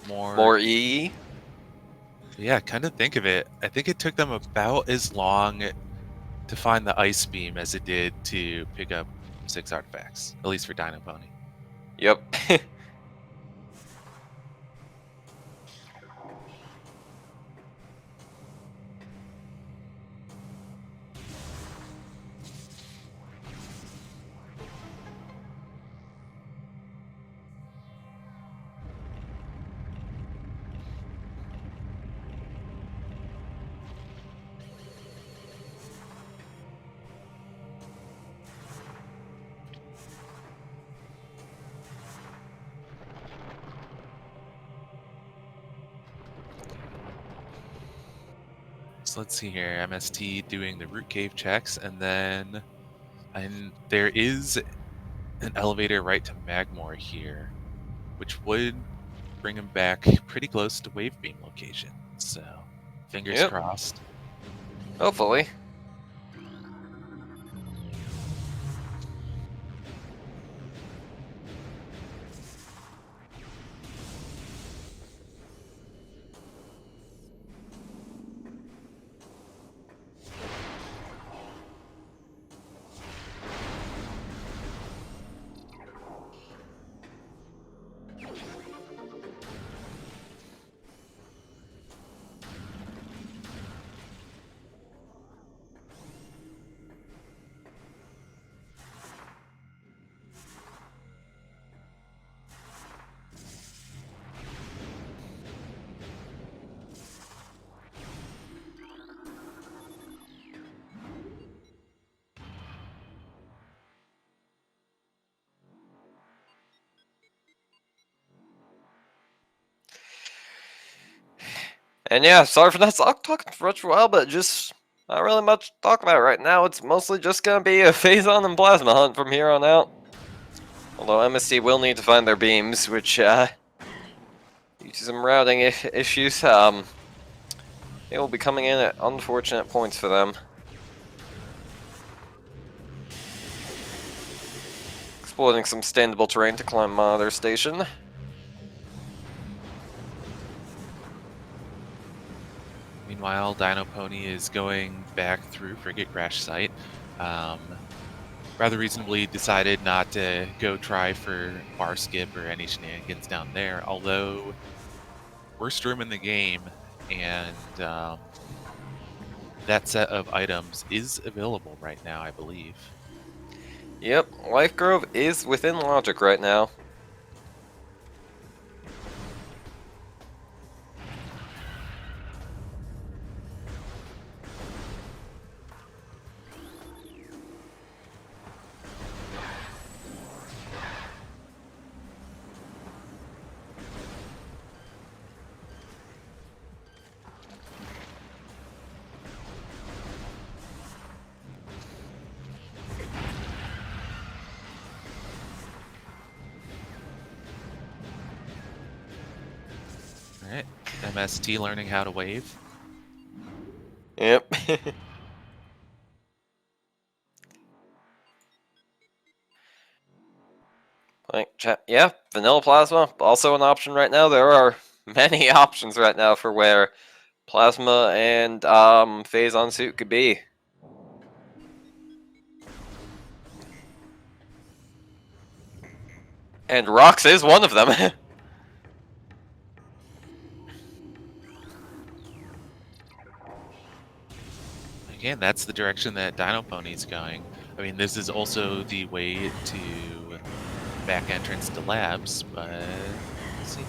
More E. Yeah, kind of think of it. I think it took them about as long to find the ice beam as it did to pick up 6 artifacts, at least for Dinopony. Yep. So let's see here. MST doing the root cave checks, and then there is an elevator right to Magmoor here, which would bring him back pretty close to Wave Beam location. So, fingers Yep. crossed. Hopefully. And yeah, sorry for not talking for much for a while, but just not really much to talk about right now. It's mostly just gonna be a Phazon and Plasma hunt from here on out. Although MST will need to find their beams, which due to some routing issues, they will be coming in at unfortunate points for them. Exploiting some standable terrain to climb their station. Meanwhile, Dinopony is going back through Frigate Crash site. Rather reasonably decided not to go try for bar skip or any shenanigans down there, although worst room in the game, and that set of items is available right now, I believe. Yep, Life Grove is within logic right now. Alright, MST learning how to wave. Yep. Yeah, Vanilla Plasma, also an option right now. There are many options right now for where Plasma and Phazon suit could be. And Rox is one of them. Again, that's the direction that Dinopony's going. I mean, this is also the way to back entrance to labs, but we'll see.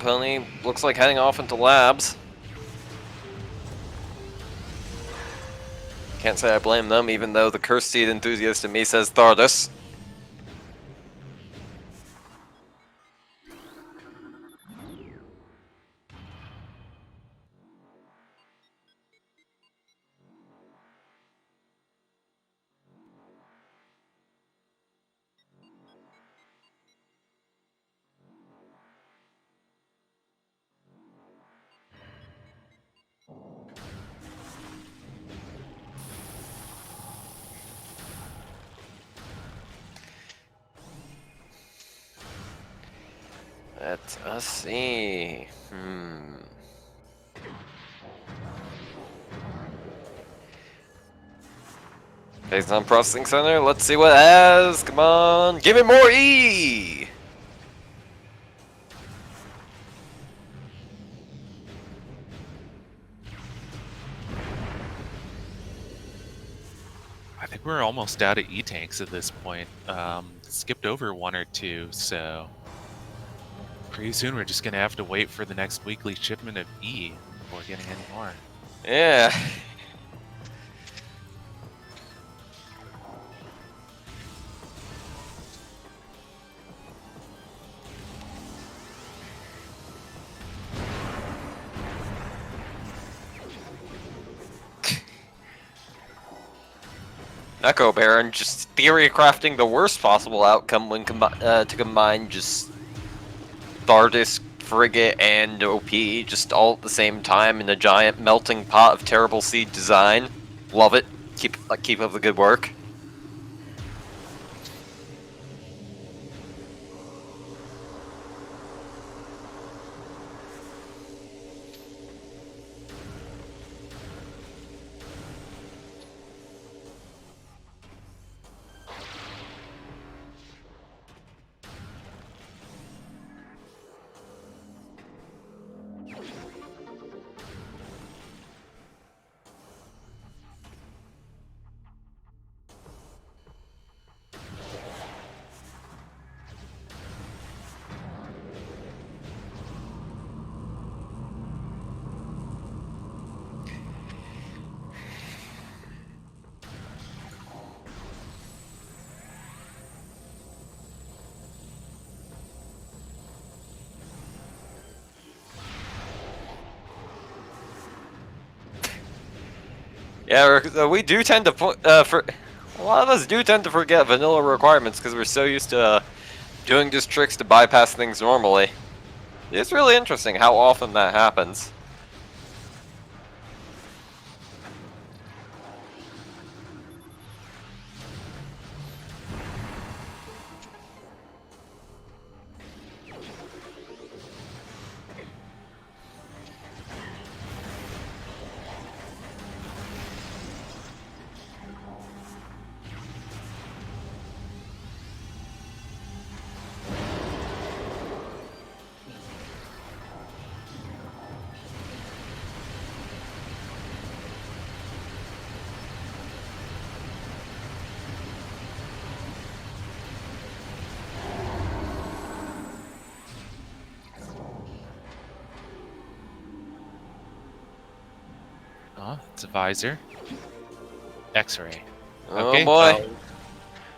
Pony looks like heading off into labs. Can't say I blame them, even though the cursed seed enthusiast in me says Thardus. Let us see. Phazon Processing Center, let's see what it has. Come on, give me more E! I think we're almost out of E-tanks at this point. Skipped over one or two, so pretty soon we're just going to have to wait for the next weekly shipment of E before getting any more. Yeah. Echo Baron just theory crafting the worst possible outcome when to combine just Thardus, Frigate, and OP just all at the same time in a giant melting pot of terrible seed design. Love it. Keep up the good work. Yeah, we do tend to for a lot of us do tend to forget vanilla requirements because we're so used to doing just tricks to bypass things normally. It's really interesting how often that happens. Oh, it's a visor. X-ray. Oh Okay, boy. well,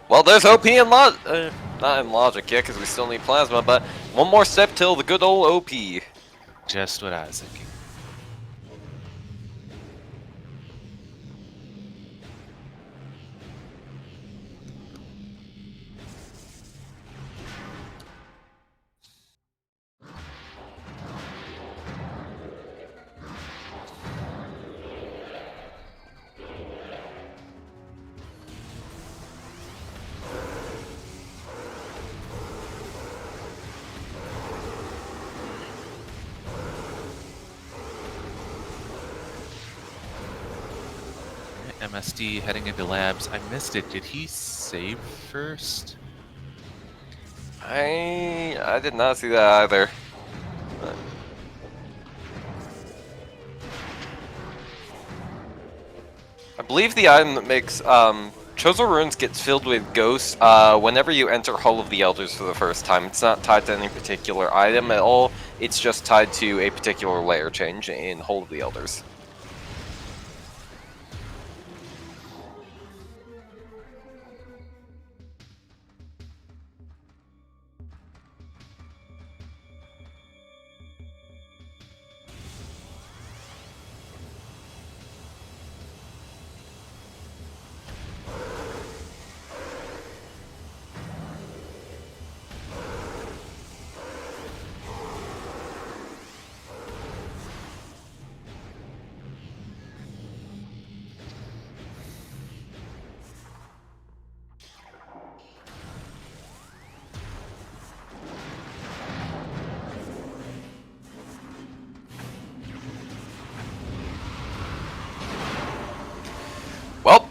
Well, there's OP and not in logic yet because we still need plasma, but one more step till the good old OP. just what I was thinking. MSD heading into labs. I missed it. Did he save first? I did not see that either. I believe the item that makes Chozo Runes gets filled with ghosts whenever you enter Hall of the Elders for the first time. It's not tied to any particular item at all. It's just tied to a particular layer change in Hall of the Elders. Well,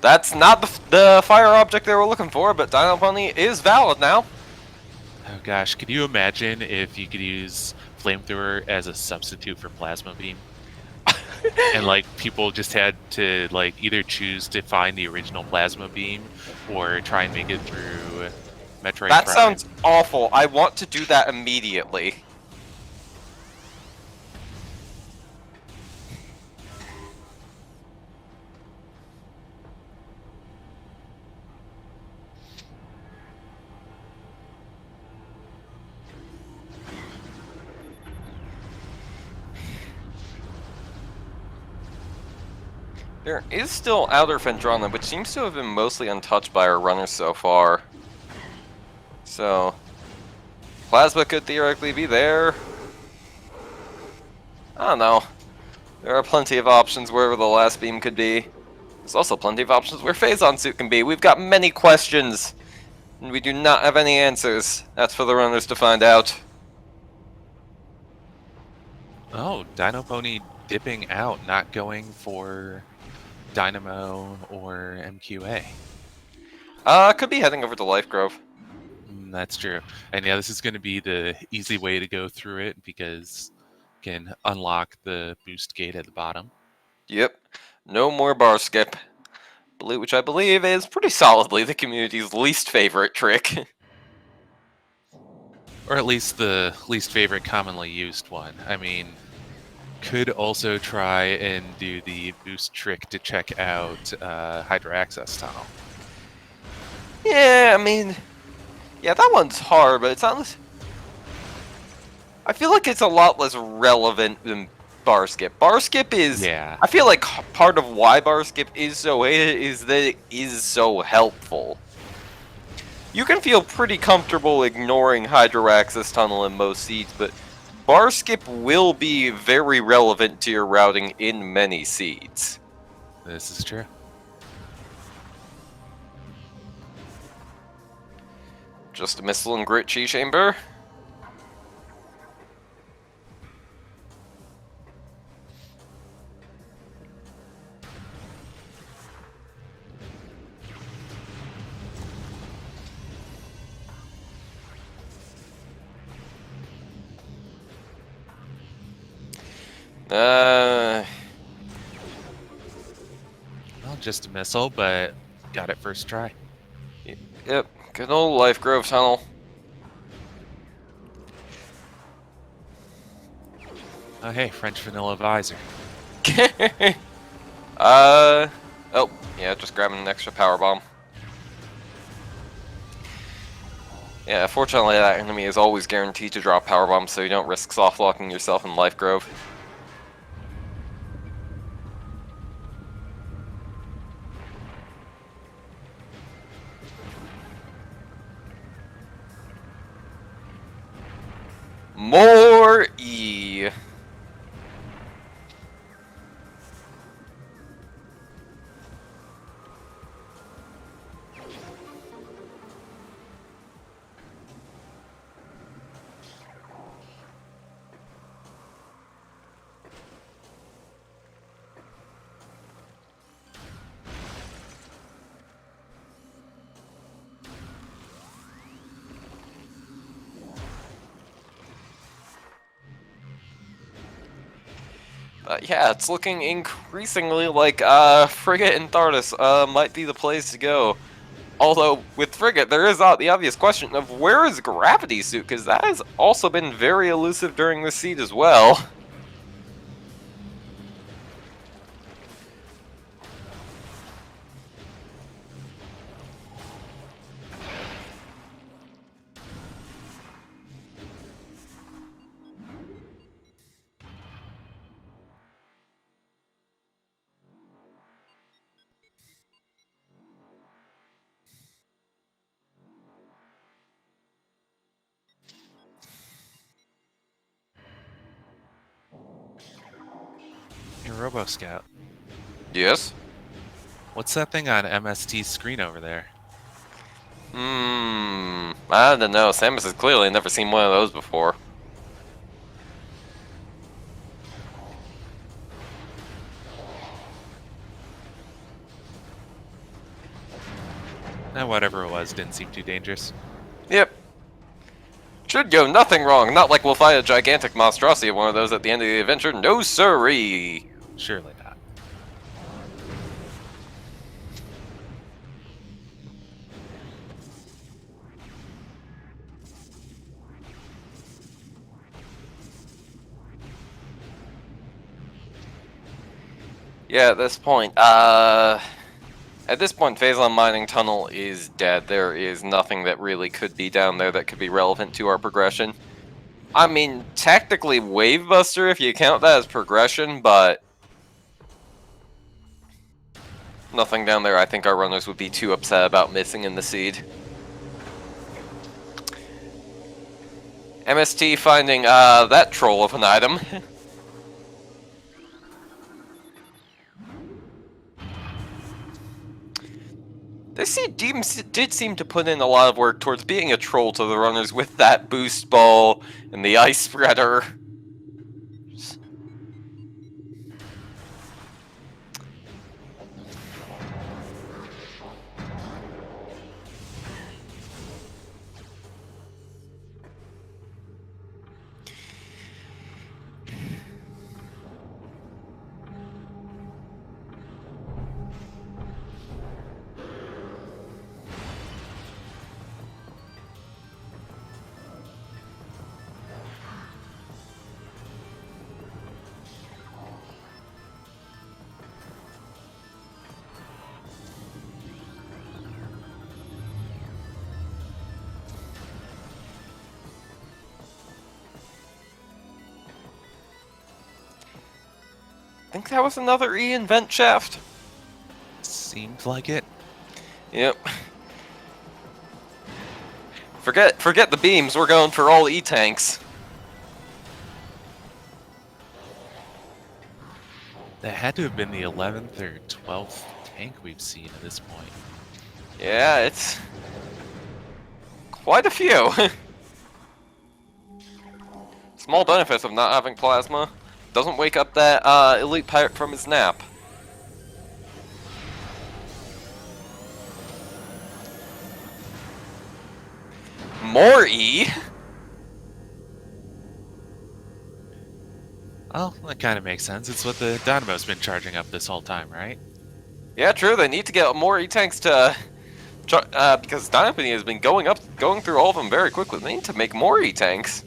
that's not the fire object they were looking for, but Dinopony is valid now. Oh gosh, could you imagine if you could use flamethrower as a substitute for plasma beam? And like people just had to like either choose to find the original plasma beam or try and make it through Metroid That Prime. sounds awful. I want to do that immediately. There is still Outer Fendrana, which seems to have been mostly untouched by our runners so far. So, Plasma could theoretically be there. I don't know. There are plenty of options wherever the last beam could be. There's also plenty of options where Phazon Suit can be. We've got many questions, and we do not have any answers. That's for the runners to find out. Oh, Dinopony dipping out, not going for Dynamo or MQA. Could be heading over to Life Grove. That's true. And yeah, this is going to be the easy way to go through it because you can unlock the boost gate at the bottom. Yep. No more bar skip. Which I believe is pretty solidly the community's least favorite trick. Or at least the least favorite commonly used one. I mean, could also try and do the boost trick to check out Hydra Access Tunnel. Yeah, I mean, yeah, that one's hard, but it's not. I feel like it's a lot less relevant than bar skip. Bar skip is... Yeah. I feel like part of why bar skip is so hated is that it is so helpful. You can feel pretty comfortable ignoring Hydro-Access Tunnel in most seeds, but bar skip will be very relevant to your routing in many seeds. This is true. Just a missile and grit chi chamber. Well, just a missile, but got it first try. Yep, good old Life Grove Tunnel. Oh, hey, French vanilla visor. Oh, yeah, just grabbing an extra power bomb. Yeah, fortunately that enemy is always guaranteed to drop power bombs, so you don't risk soft locking yourself in Life Grove. More E. Yeah, it's looking increasingly like Frigate and Thardus might be the place to go. Although, with Frigate, there is the obvious question of where is Gravity Suit, because that has also been very elusive during this seed as well. Hey, Robo Scout. Yes? What's that thing on MST's screen over there? I don't know. Samus has clearly never seen one of those before. Whatever it was, didn't seem too dangerous. Yep. Should go nothing wrong. Not like we'll fight a gigantic monstrosity of one of those at the end of the adventure. No siree. Surely not. Yeah, at this point, Phazon Mining Tunnel is dead. There is nothing that really could be down there that could be relevant to our progression. I mean, technically Wave Buster, if you count that as progression, but nothing down there I think our runners would be too upset about missing in the seed. MST finding that troll of an item. This seed did seem to put in a lot of work towards being a troll to the runners with that boost ball and the ice spreader. think that was another E in vent shaft. Seemed like it. Yep. Forget the beams. We're going for all E tanks. That had to have been the 11th or 12th tank we've seen at this point. Yeah, it's quite a few. Small benefits of not having plasma. Doesn't wake up that elite pirate from his nap. More E? Well, that kind of makes sense. It's what the Dynamo's been charging up this whole time, right? Yeah, true. They need to get more E tanks to, because Dinopony has been going through all of them very quickly. They need to make more E tanks.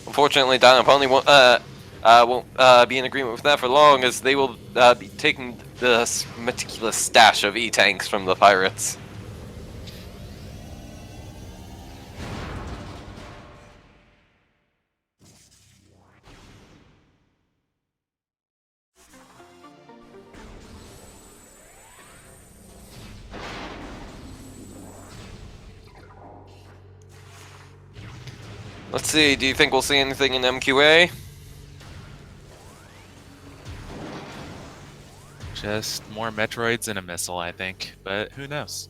Unfortunately, Dinopony won't be in agreement with that for long, as they will be taking this meticulous stash of E tanks from the pirates. Let's see, do you think we'll see anything in MQA? Just more Metroids and a missile, I think. But who knows?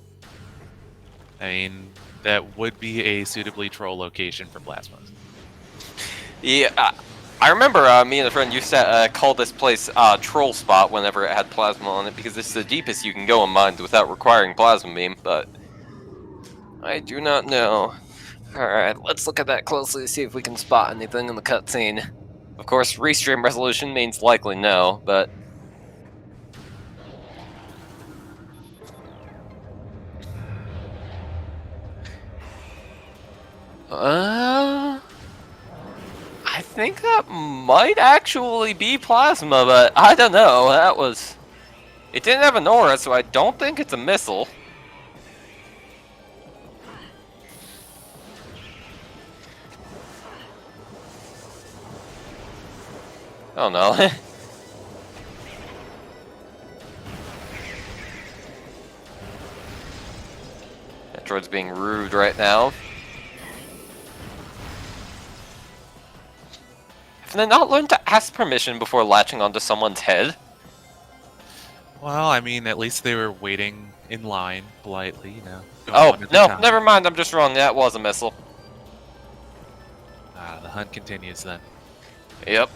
I mean, that would be a suitably troll location for plasmas. Yeah, I remember me and a friend used to call this place Troll Spot whenever it had plasma on it, because it's the deepest you can go in mines without requiring plasma beam, but I do not know. Alright, let's look at that closely to see if we can spot anything in the cutscene. Of course, restream resolution means likely no, but... I think that might actually be plasma, but I don't know. That was... It didn't have an aura, so I don't think it's a missile. Oh no. Metroid's being rude right now. Have they not learned to ask permission before latching onto someone's head? Well, I mean, at least they were waiting in line politely, you know. going Oh, one at a no, time. never mind, I'm just wrong. That was a missile. The hunt continues then. Yep.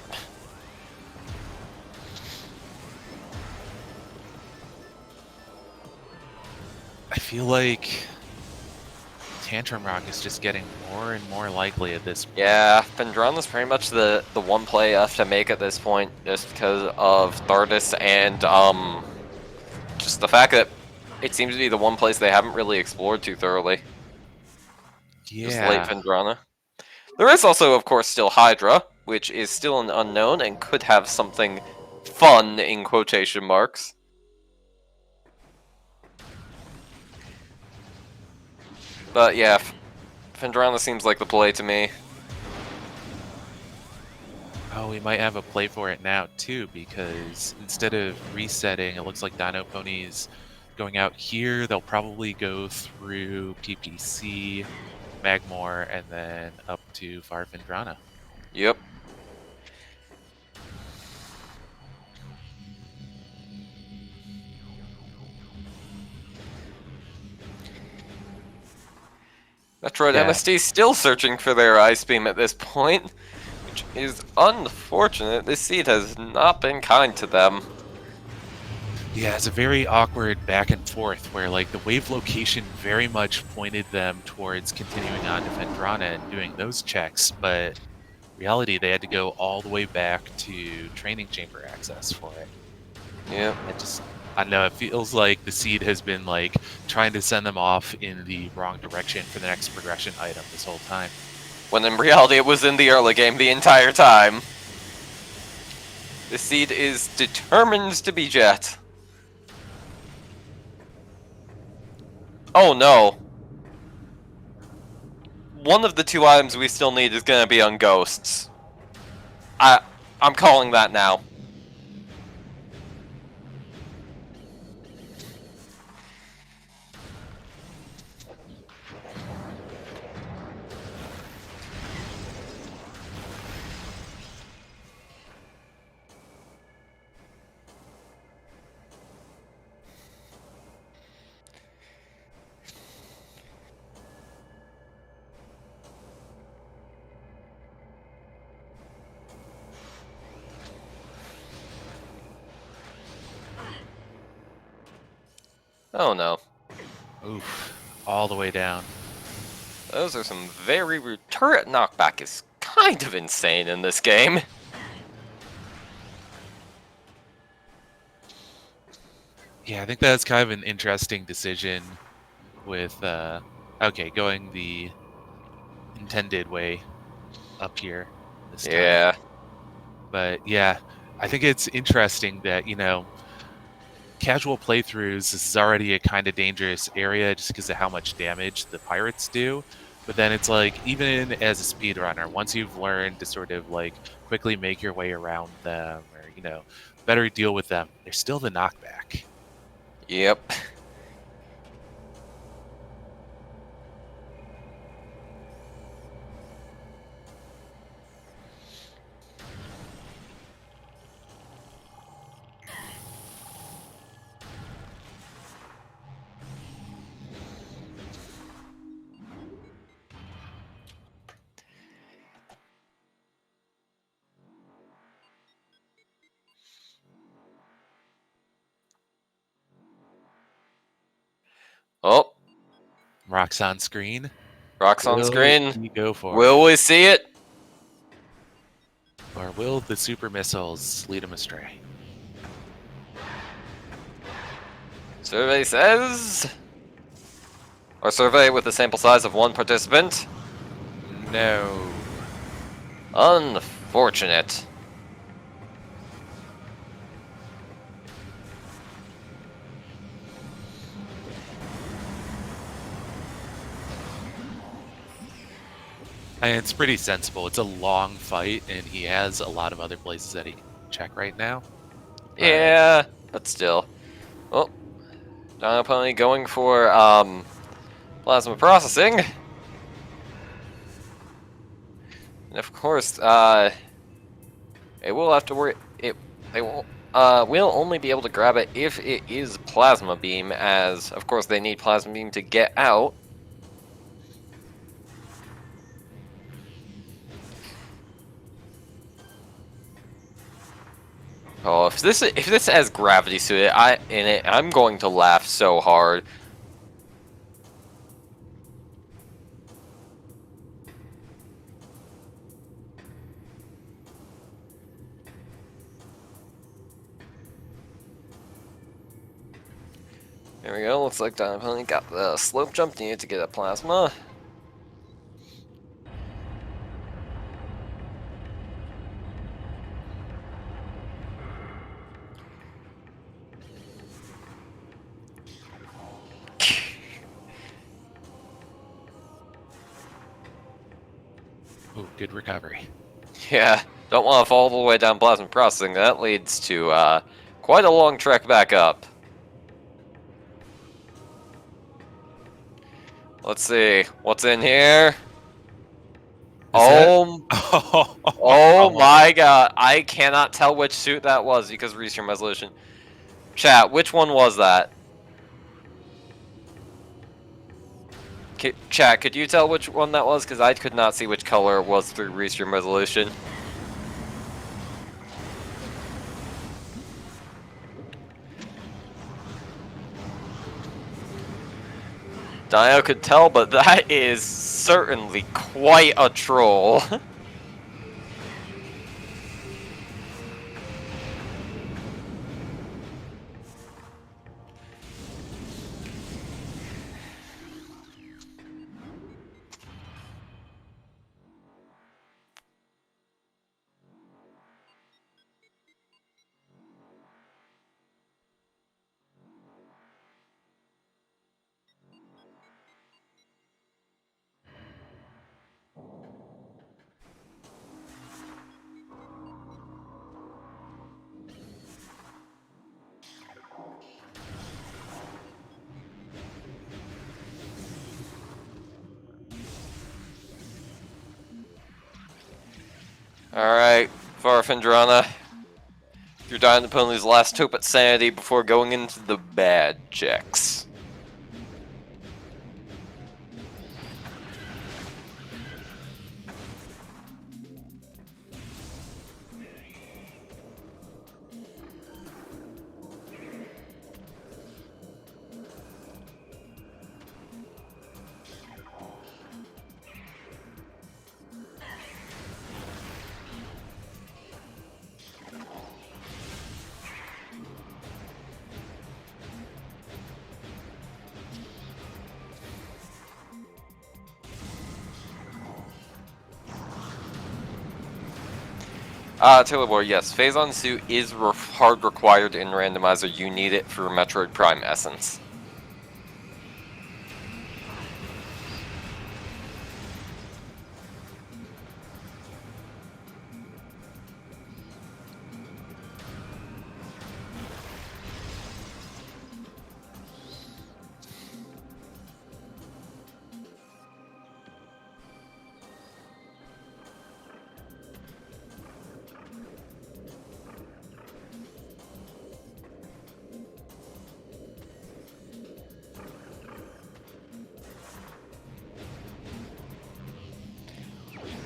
I feel like Tantrum Rock is just getting more and more likely at this point. Yeah, Fendrana's pretty much the one play left to make at this point, just because of Thardis and just the fact that it seems to be the one place they haven't really explored too thoroughly. Just late Yeah. Fendrana. There is also, of course, still Hydra, which is still an unknown and could have something fun in quotation marks. But yeah, Fendrana seems like the play to me. Oh, we might have a play for it now too, because instead of resetting, it looks like Dinopony's going out here. They'll probably go through PPC, Magmoor, and then up to Far Fendrana. Yep. Metroid Yeah. MST still searching for their ice beam at this point, which is unfortunate. This seed has not been kind to them. Yeah, it's a very awkward back and forth where like the wave location very much pointed them towards continuing on to Fendrana and doing those checks, but in reality they had to go all the way back to training chamber access for it. Yeah. I don't know, it feels like the seed has been like trying to send them off in the wrong direction for the next progression item this whole time. When in reality it was in the early game the entire time. The seed is determined to be Jet. Oh no. One of the two items we still need is gonna be on Ghosts. I'm calling that now. Oh no. Oof. All the way down. Those are some very rude. Turret knockback is kind of insane in this game. Yeah, I think that's kind of an interesting decision with, okay, going the intended way up here this time. Yeah. But yeah, I think it's interesting that, casual playthroughs, this is already a kind of dangerous area just because of how much damage the pirates do. But then it's like, even as a speedrunner, once you've learned to sort of like quickly make your way around them or, better deal with them, there's still the knockback. Yep. Oh, Rocks on screen. rocks on Will screen. we go for Will it? we see it? Or will the super missiles lead him astray? Survey says... Or survey with a sample size of 1 participant. No. Unfortunate. And it's pretty sensible. It's a long fight, and he has a lot of other places that he can check right now. Yeah, but still. Oh, Dinopony going for plasma processing. And of course, it will have to worry. They will only be able to grab it if it is plasma beam, as of course they need plasma beam to get out. Oh, if this has gravity suit in it, I'm going to laugh so hard. There we go. Looks like Dinopony got the slope jump needed to get a plasma. Ooh, good recovery. Yeah, don't want to fall all the way down plasma processing. That leads to quite a long trek back up. Let's see what's in here. Oh, oh my god! I cannot tell which suit that was because of restream resolution. Chat, which one was that? Chat, could you tell which one that was? Because I could not see which color it was through restream resolution. Dio could tell, but that is certainly quite a troll. Alright, for Fendrana. You're Dinopony's last hope at sanity before going into the bad checks. Tilibor, yes, Phazon Suit is hard required in Randomizer. You need it for Metroid Prime Essence.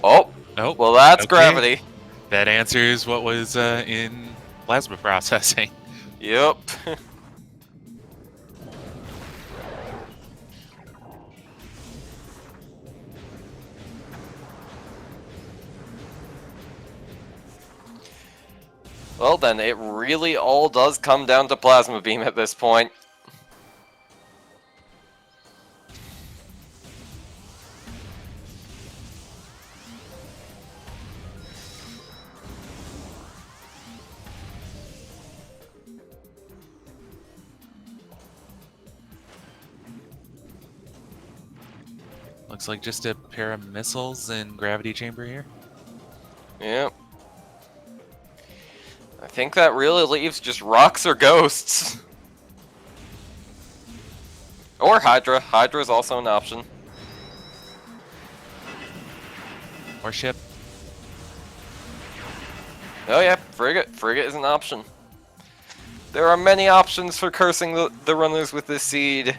Oh, Oh, well that's okay. gravity. That answers what was in plasma processing. Yep. Well then, it really all does come down to Plasma Beam at this point. Looks like just a pair of missiles and gravity chamber here. Yep. I think that really leaves just rocks or ghosts. Or Hydra. Hydra is also an option. Or ship. Oh yeah, Frigate. Frigate is an option. There are many options for cursing the runners with this seed.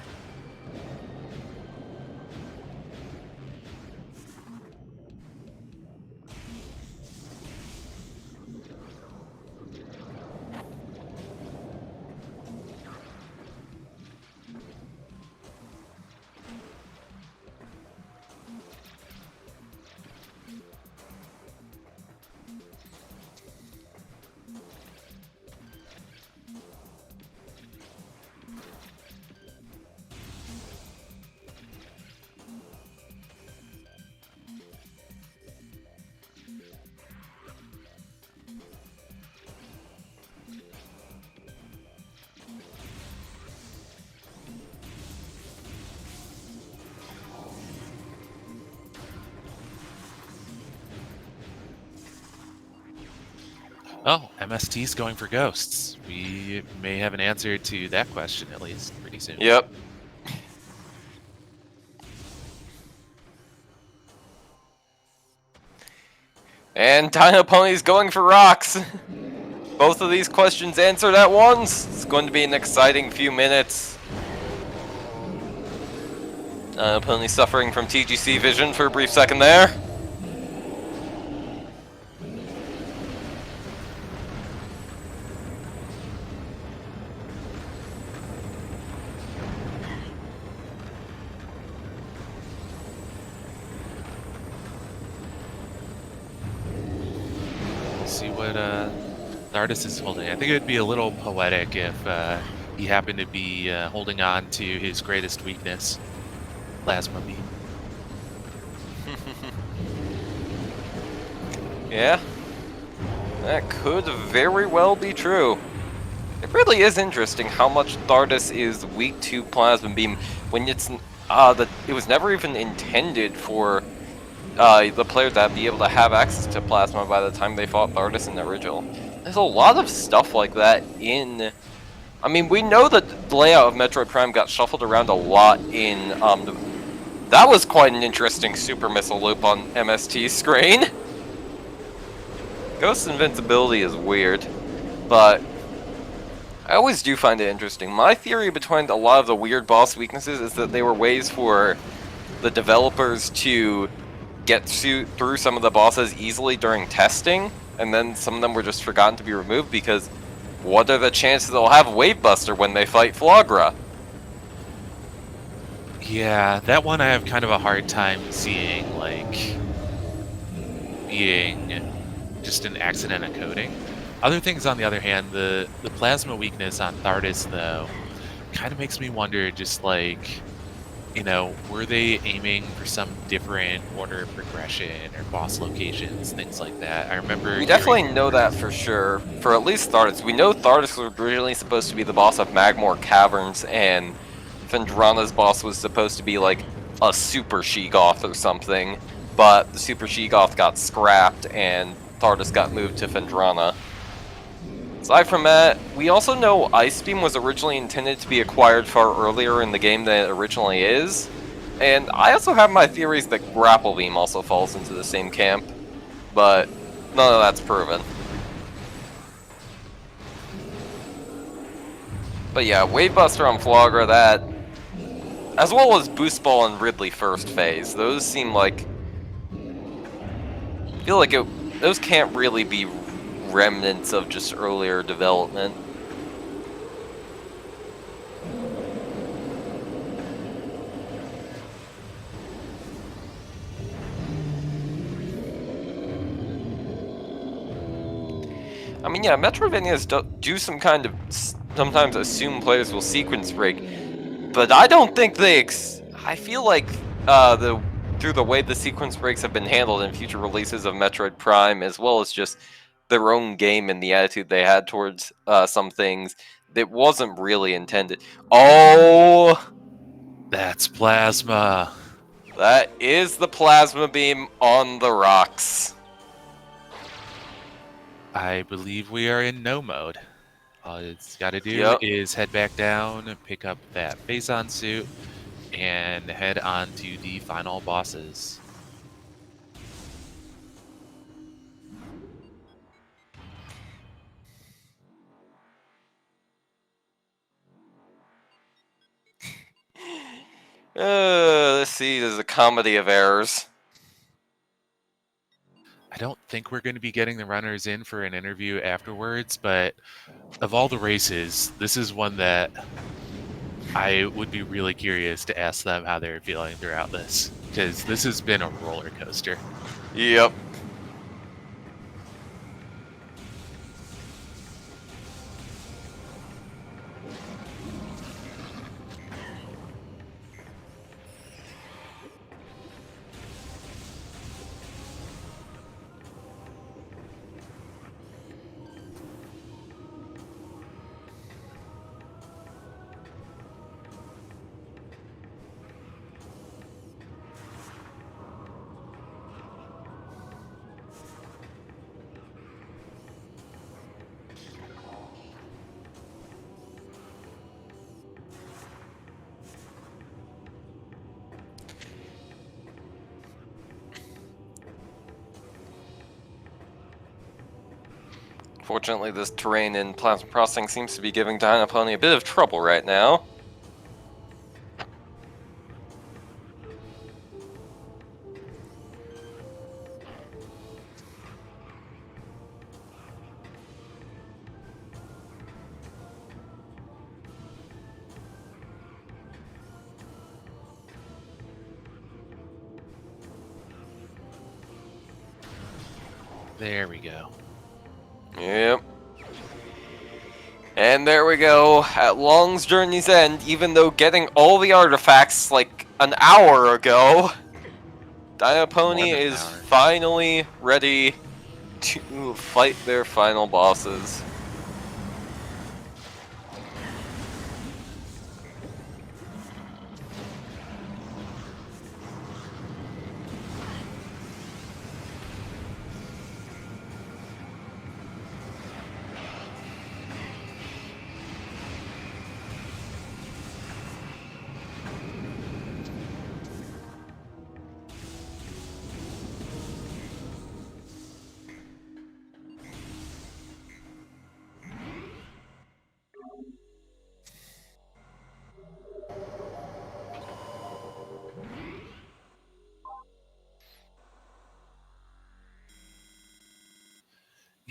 Oh, MST's going for ghosts. We may have an answer to that question at least pretty soon. Yep. And Dinopony's going for rocks. Both of these questions answered at once. It's going to be an exciting few minutes. Dinopony suffering from TGC vision for a brief second there. See what Thardus is holding. I think it would be a little poetic if he happened to be holding on to his greatest weakness, plasma beam. Yeah, that could very well be true. It really is interesting how much Thardus is weak to Plasma Beam when it's it was never even intended for the player to be able to have access to Plasma by the time they fought Thardus in the original. There's a lot of stuff like that in... I mean, we know that the layout of Metroid Prime got shuffled around a lot in... that was quite an interesting super missile loop on MST's screen. Ghost's invincibility is weird, but I always do find it interesting. My theory behind a lot of the weird boss weaknesses is that they were ways for the developers to get through some of the bosses easily during testing, and then some of them were just forgotten to be removed because what are the chances they'll have Wavebuster when they fight Flagra? Yeah, that one I have kind of a hard time seeing, like, being just an accident of coding. Other things, on the other hand, the plasma weakness on Thardus, though, kind of makes me wonder, just like, you know, were they aiming for some different order of progression or boss locations, things like that? I remember We definitely hearing know that for sure, for at least Thardus. We know Thardus was originally supposed to be the boss of Magmoor Caverns, and Fendrana's boss was supposed to be like a Super Sheegoth or something, but the Super Sheegoth got scrapped and Thardus got moved to Fendrana. Aside from that, we also know Ice Beam was originally intended to be acquired far earlier in the game than it originally is, and I also have my theories that Grapple Beam also falls into the same camp, but none of that's proven. But yeah, Wavebuster on Flagra, that, as well as Boost Ball and Ridley first phase, those seem like, I feel like those can't really be remnants of just earlier development. I mean, yeah, Metroidvanias do some kind of sometimes assume players will sequence break, but I don't think they. I feel like through the way the sequence breaks have been handled in future releases of Metroid Prime, as well as just their own game and the attitude they had towards some things, that wasn't really intended. Oh, that's plasma. that is the plasma beam on the rocks. I believe we are in no mode. All it's got to do Yep. is head back down, pick up that Phazon suit, and head on to the final bosses. Let's see, there's a comedy of errors. I don't think we're going to be getting the runners in for an interview afterwards, but of all the races, this is one that I would be really curious to ask them how they're feeling throughout this, because this has been a roller coaster. Yep. Fortunately, this terrain in Plasma Processing seems to be giving Dinopony a bit of trouble right now. There we go. Yep. And there we go, at Long's journey's end, even though getting all the artifacts like an hour ago, Dinopony More than an is hour. finally ready to fight their final bosses.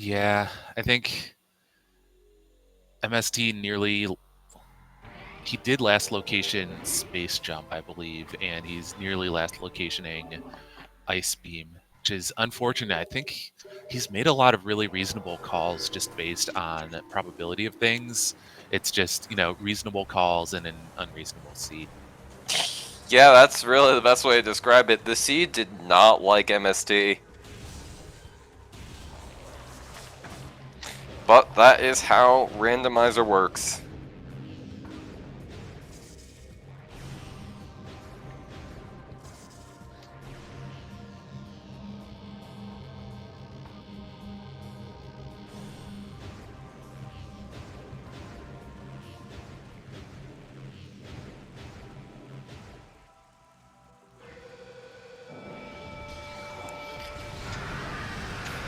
Yeah, I think MST he did last location Space Jump, I believe, and he's nearly last locationing Ice Beam, which is unfortunate. I think he's made a lot of really reasonable calls just based on probability of things. It's just, reasonable calls in an unreasonable seed. Yeah, that's really the best way to describe it. The seed did not like MST. But that is how Randomizer works.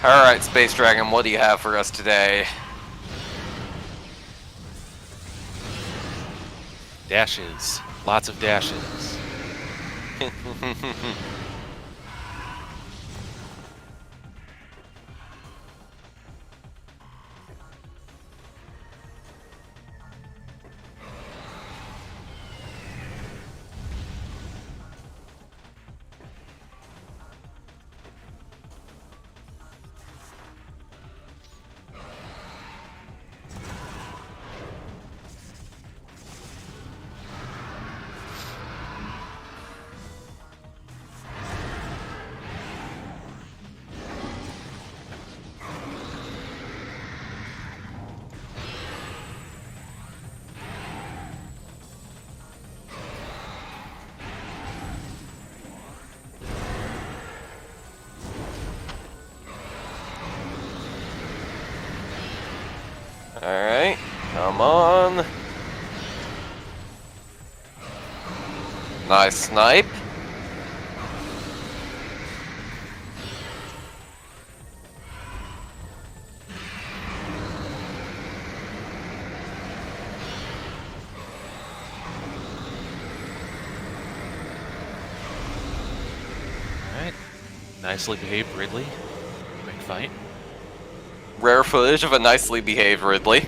Alright, Space Dragon, what do you have for us today? Dashes. Lots of dashes. Alright, come on. Nice snipe. Alright. Nicely behaved Ridley. Quick fight. Rare footage of a nicely behaved Ridley.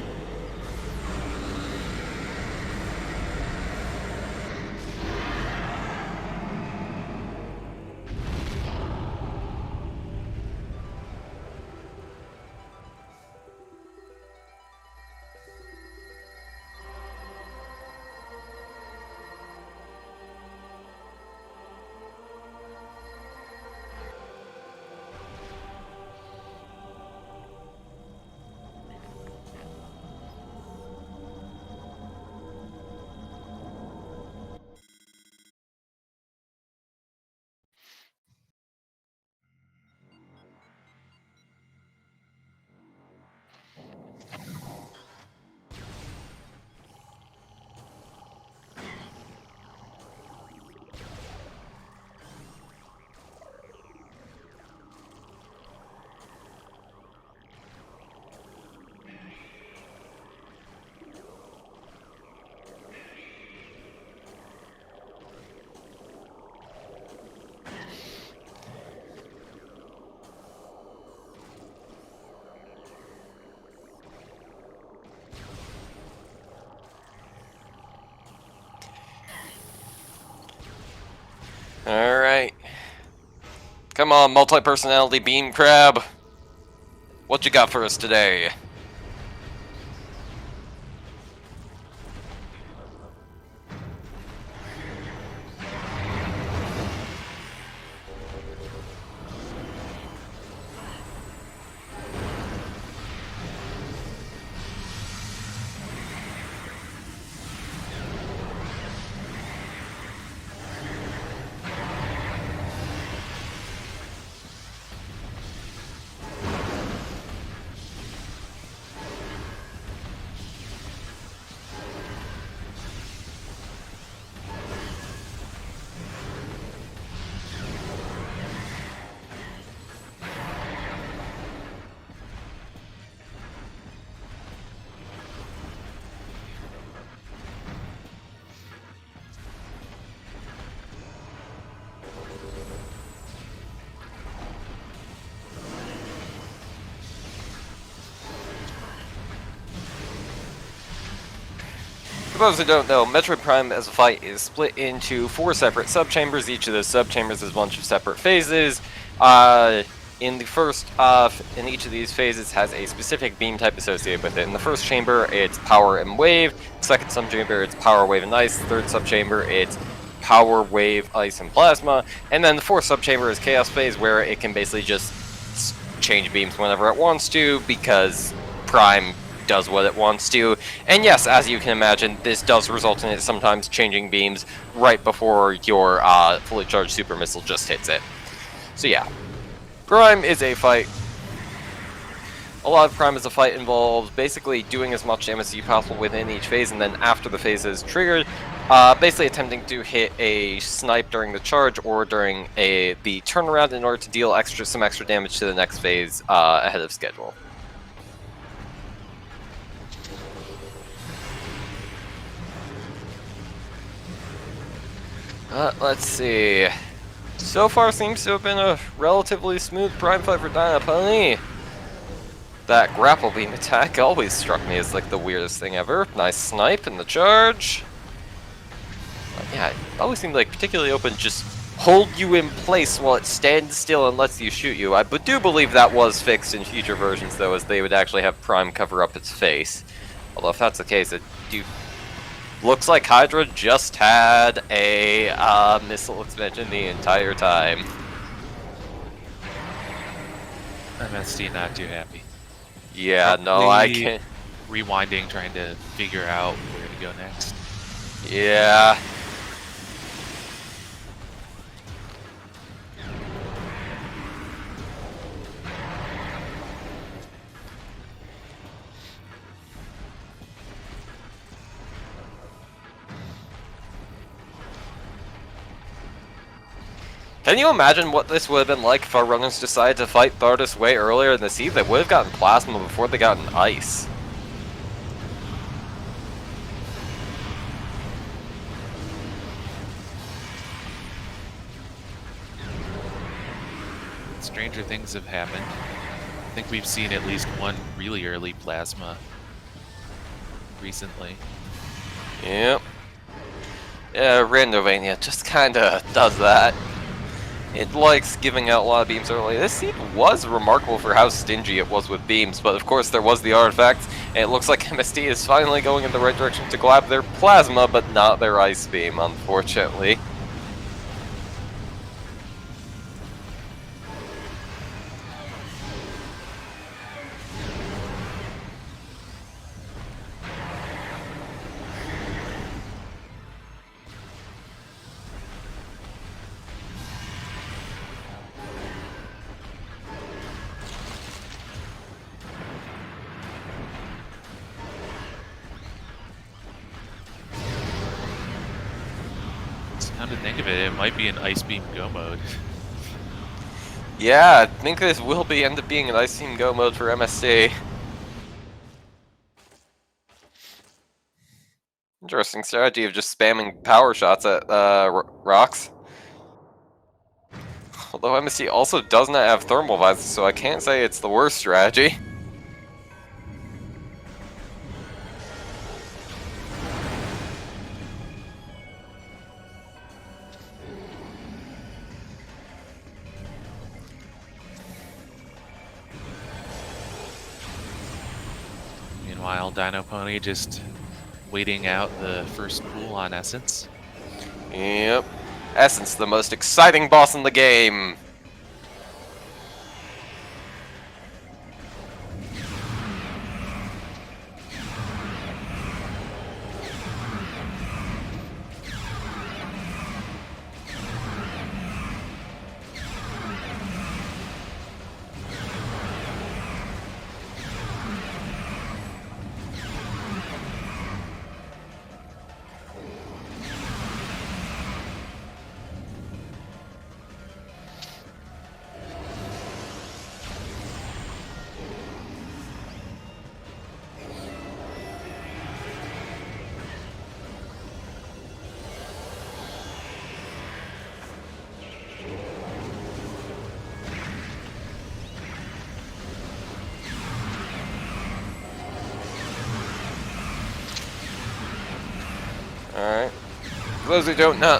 Alright. Come on, multi-personality beam crab. What you got for us today? For those who don't know, Metroid Prime as a fight is split into 4 separate subchambers. Each of those subchambers is a bunch of separate phases. In the first, in each of these phases has a specific beam type associated with it. In the first chamber, it's power and wave. Second subchamber, it's power, wave, and ice. Third subchamber, it's power, wave, ice, and plasma. And then the fourth subchamber is chaos phase, where it can basically just change beams whenever it wants to, because Prime does what it wants to. And yes, as you can imagine, this does result in it sometimes changing beams right before your fully charged super missile just hits it. So yeah. Prime is a fight. A lot of Prime as a fight involves basically doing as much damage as possible within each phase, and then after the phase is triggered, basically attempting to hit a snipe during the charge or during the turnaround in order to deal some extra damage to the next phase ahead of schedule. Let's see. So far seems to have been a relatively smooth Prime fight for Dinopony. That grapple beam attack always struck me as like the weirdest thing ever. Nice snipe in the charge. But yeah, it always seemed like particularly open, just hold you in place while it stands still and lets you shoot you. I do believe that was fixed in future versions though, as they would actually have Prime cover up its face. Although if that's the case, looks like Hydra just had a missile expansion the entire time. MST not too happy. Yeah, no, I can't. Rewinding, trying to figure out where to go next. Yeah. Can you imagine what this would have been like if our runners decided to fight Thardus way earlier in the season? They would have gotten plasma before they got ice. Stranger things have happened. I think we've seen at least one really early plasma recently. Yep. Yeah, Randomania just kinda does that. It likes giving out a lot of beams early. This seed was remarkable for how stingy it was with beams, but of course there was the artifact, and it looks like MST is finally going in the right direction to grab their plasma, but not their ice beam, unfortunately. Come to think of it, it might be an Ice Beam Go mode. Yeah, I think this will end up being an Ice Beam Go mode for MST. Interesting strategy of just spamming power shots at rocks. Although MST also does not have thermal visors, so I can't say it's the worst strategy. Meanwhile, Dinopony just waiting out the first pool on Essence. Yep. Essence, the most exciting boss in the game. Alright. For those who don't know,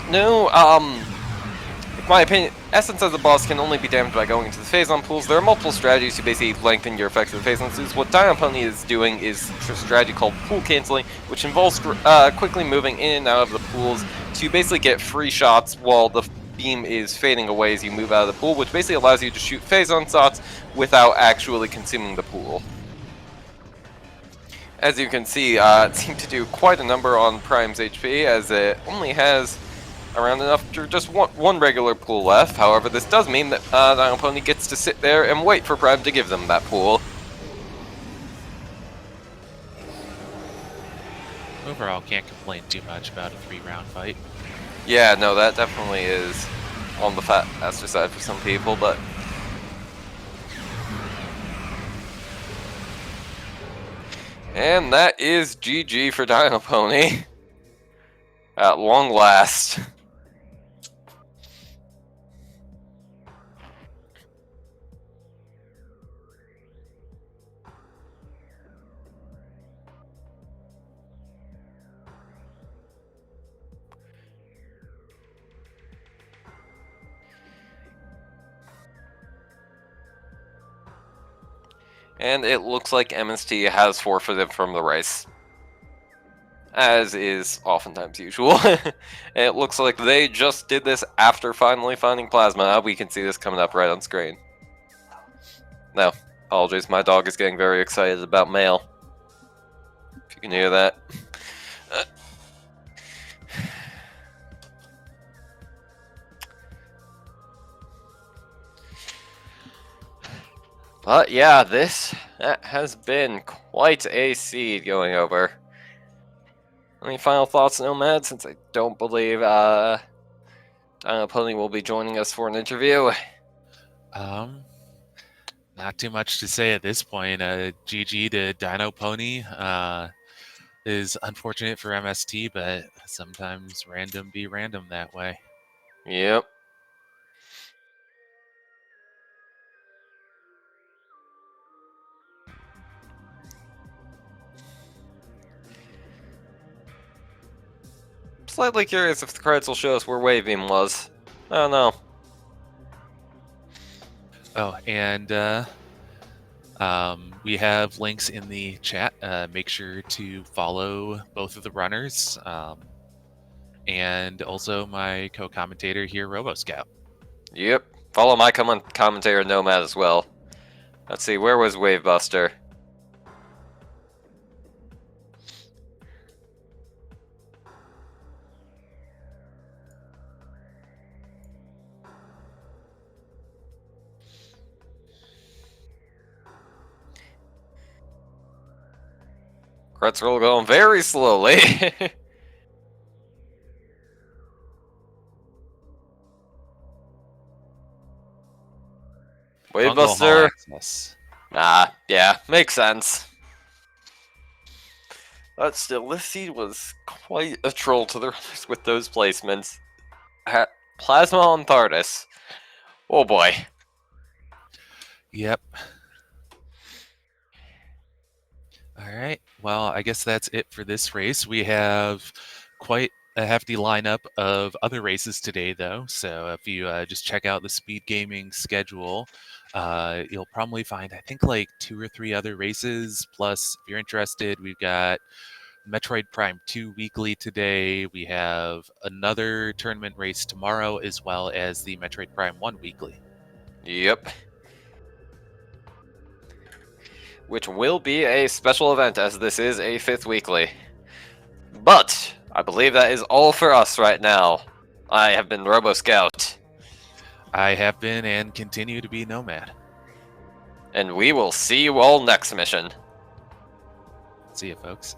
in my opinion, Essence as a boss can only be damaged by going into the Phazon pools. There are multiple strategies to basically lengthen your effects of the Phazon suits. What Dinopony is doing is a strategy called pool canceling, which involves quickly moving in and out of the pools to basically get free shots while the beam is fading away as you move out of the pool, which basically allows you to shoot Phazon shots without actually consuming the pool. As you can see, it seemed to do quite a number on Prime's HP, as it only has around enough to just one regular pool left. However, this does mean that Dinopony gets to sit there and wait for Prime to give them that pool. Overall, can't complain too much about a 3-round fight. Yeah, no, that definitely is on the faster side for some people, but... And that is GG for Dinopony. At long last. And it looks like MST has forfeited from the race. As is oftentimes usual. And it looks like they just did this after finally finding Plasma. We can see this coming up right on screen. No, apologies, my dog is getting very excited about mail. If you can hear that. But yeah, that has been quite a seed going over. Any final thoughts, Nomad, since I don't believe Dinopony will be joining us for an interview? Not too much to say at this point. GG to Dinopony. Is unfortunate for MST, but sometimes random be random that way. Yep. Slightly curious if the credits will show us where Wave Beam was. I don't know. Oh, and we have links in the chat. Make sure to follow both of the runners, and also my co-commentator here, RoboScout. Yep. Follow my commentator Nomad as well. Let's see, where was Wavebuster? Credits roll going very slowly. Wavebuster. Yeah, makes sense. But still, this seed was quite a troll to the runners with those placements. Plasma on Thardis. Oh boy. Yep. All right. Well, I guess that's it for this race. We have quite a hefty lineup of other races today, though. So if you just check out the SpeedGaming schedule, you'll probably find, I think, like 2 or 3 other races. Plus, if you're interested, we've got Metroid Prime 2 weekly today. We have another tournament race tomorrow, as well as the Metroid Prime 1 weekly. Yep. Which will be a special event, as this is a 5th weekly. But I believe that is all for us right now. I have been RoboScout. I have been and continue to be Nomad. And we will see you all next mission. See you, folks.